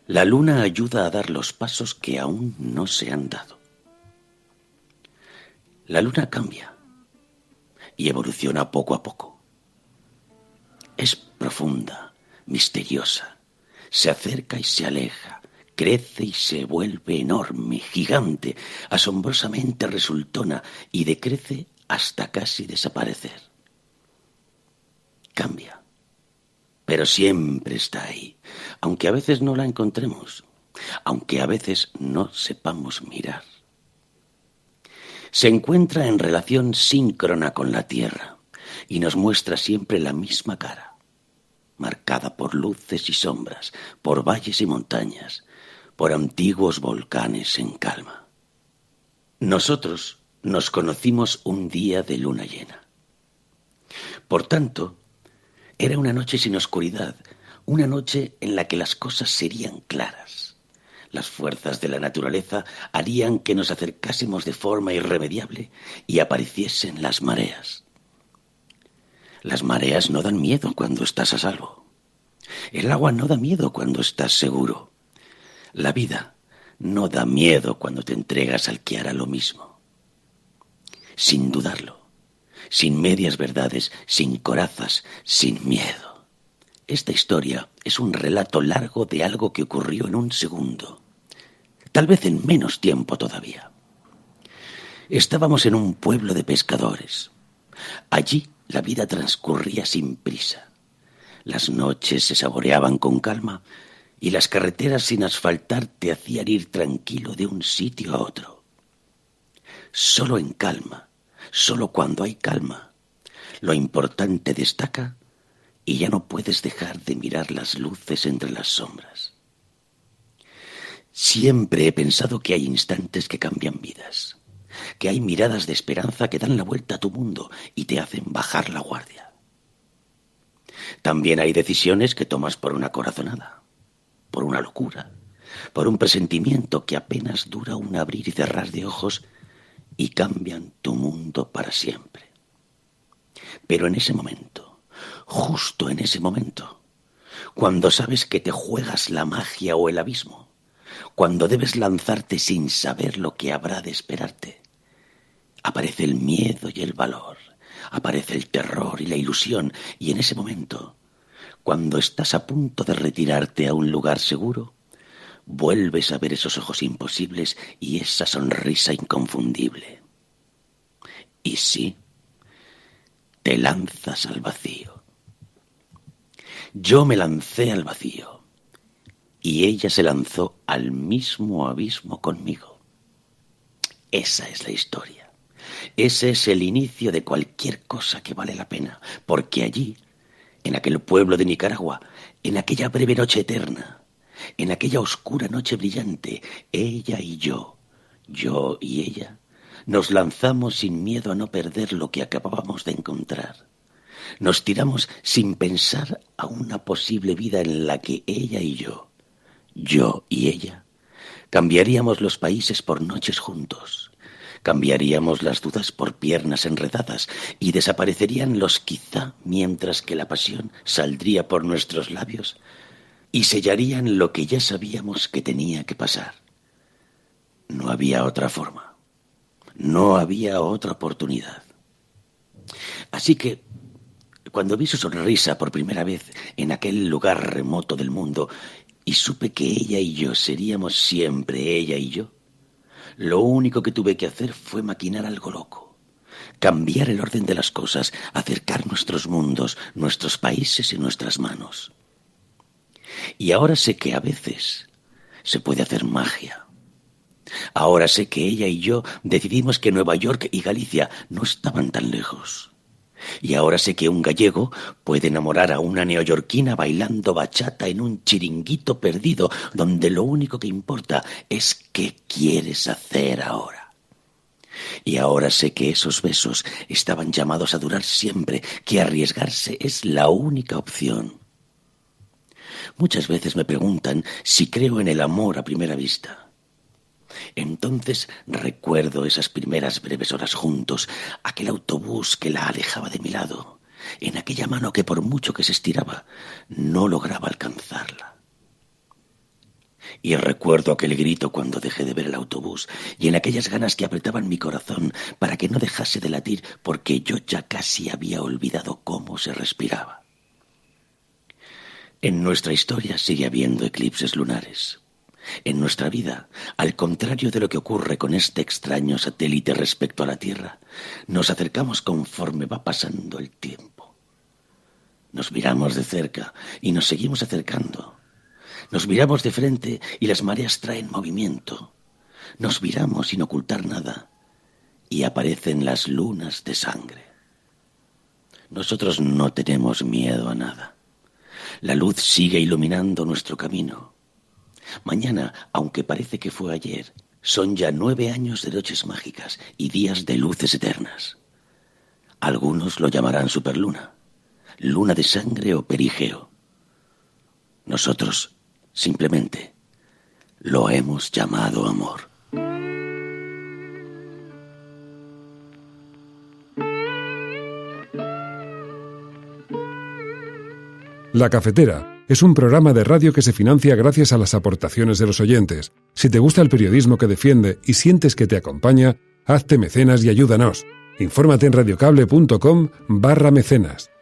La luna ayuda a dar los pasos que aún no se han dado. La luna cambia y evoluciona poco a poco. Es profunda, misteriosa, se acerca y se aleja, crece y se vuelve enorme, gigante, asombrosamente resultona y decrece hasta casi desaparecer. Cambia, pero siempre está ahí, aunque a veces no la encontremos, aunque a veces no sepamos mirar. Se encuentra en relación síncrona con la Tierra y nos muestra siempre la misma cara, marcada por luces y sombras, por valles y montañas, por antiguos volcanes en calma. Nosotros nos conocimos un día de luna llena. Por tanto, era una noche sin oscuridad, una noche en la que las cosas serían claras. Las fuerzas de la naturaleza harían que nos acercásemos de forma irremediable y apareciesen las mareas. Las mareas no dan miedo cuando estás a salvo. El agua no da miedo cuando estás seguro. La vida no da miedo cuando te entregas al que hará lo mismo. Sin dudarlo, sin medias verdades, sin corazas, sin miedo. Esta historia es un relato largo de algo que ocurrió en un segundo, tal vez en menos tiempo todavía. Estábamos en un pueblo de pescadores. Allí la vida transcurría sin prisa. Las noches se saboreaban con calma y las carreteras sin asfaltar te hacían ir tranquilo de un sitio a otro. Solo en calma, solo cuando hay calma, lo importante destaca y ya no puedes dejar de mirar las luces entre las sombras. Siempre he pensado que hay instantes que cambian vidas, que hay miradas de esperanza que dan la vuelta a tu mundo y te hacen bajar la guardia. También hay decisiones que tomas por una corazonada, por una locura, por un presentimiento que apenas dura un abrir y cerrar de ojos y cambian tu mundo para siempre. Pero en ese momento, justo en ese momento, cuando sabes que te juegas la magia o el abismo, cuando debes lanzarte sin saber lo que habrá de esperarte, aparece el miedo y el valor, aparece el terror y la ilusión, y en ese momento, cuando estás a punto de retirarte a un lugar seguro, vuelves a ver esos ojos imposibles y esa sonrisa inconfundible. Y sí, te lanzas al vacío. Yo me lancé al vacío y ella se lanzó al mismo abismo conmigo. Esa es la historia. Ese es el inicio de cualquier cosa que vale la pena, porque allí, en aquel pueblo de Nicaragua, en aquella breve noche eterna, en aquella oscura noche brillante, ella y yo y ella, nos lanzamos sin miedo a no perder lo que acabábamos de encontrar. Nos tiramos sin pensar a una posible vida en la que ella y yo y ella, cambiaríamos los países por noches juntos, cambiaríamos las dudas por piernas enredadas y desaparecerían los quizá mientras que la pasión saldría por nuestros labios y sellarían lo que ya sabíamos que tenía que pasar. No había otra forma, no había otra oportunidad. Así que, cuando vi su sonrisa por primera vez en aquel lugar remoto del mundo y supe que ella y yo seríamos siempre ella y yo, lo único que tuve que hacer fue maquinar algo loco, cambiar el orden de las cosas, acercar nuestros mundos, nuestros países en nuestras manos. Y ahora sé que a veces se puede hacer magia. Ahora sé que ella y yo decidimos que Nueva York y Galicia no estaban tan lejos. Y ahora sé que un gallego puede enamorar a una neoyorquina bailando bachata en un chiringuito perdido donde lo único que importa es qué quieres hacer ahora. Y ahora sé que esos besos estaban llamados a durar siempre, que arriesgarse es la única opción. Muchas veces me preguntan si creo en el amor a primera vista. Entonces recuerdo esas primeras breves horas juntos, aquel autobús que la alejaba de mi lado, en aquella mano que por mucho que se estiraba, no lograba alcanzarla. Y recuerdo aquel grito cuando dejé de ver el autobús, y en aquellas ganas que apretaban mi corazón para que no dejase de latir, porque yo ya casi había olvidado cómo se respiraba. En nuestra historia sigue habiendo eclipses lunares. En nuestra vida, al contrario de lo que ocurre con este extraño satélite respecto a la Tierra, nos acercamos conforme va pasando el tiempo. Nos miramos de cerca y nos seguimos acercando. Nos miramos de frente y las mareas traen movimiento. Nos miramos sin ocultar nada y aparecen las lunas de sangre. Nosotros no tenemos miedo a nada. La luz sigue iluminando nuestro camino. Mañana, aunque parece que fue ayer, son ya 9 años de noches mágicas y días de luces eternas. Algunos lo llamarán superluna, luna de sangre o perigeo. Nosotros, simplemente, lo hemos llamado amor. La Cafetera es un programa de radio que se financia gracias a las aportaciones de los oyentes. Si te gusta el periodismo que defiende y sientes que te acompaña, hazte mecenas y ayúdanos. Infórmate en radiocable.com/mecenas.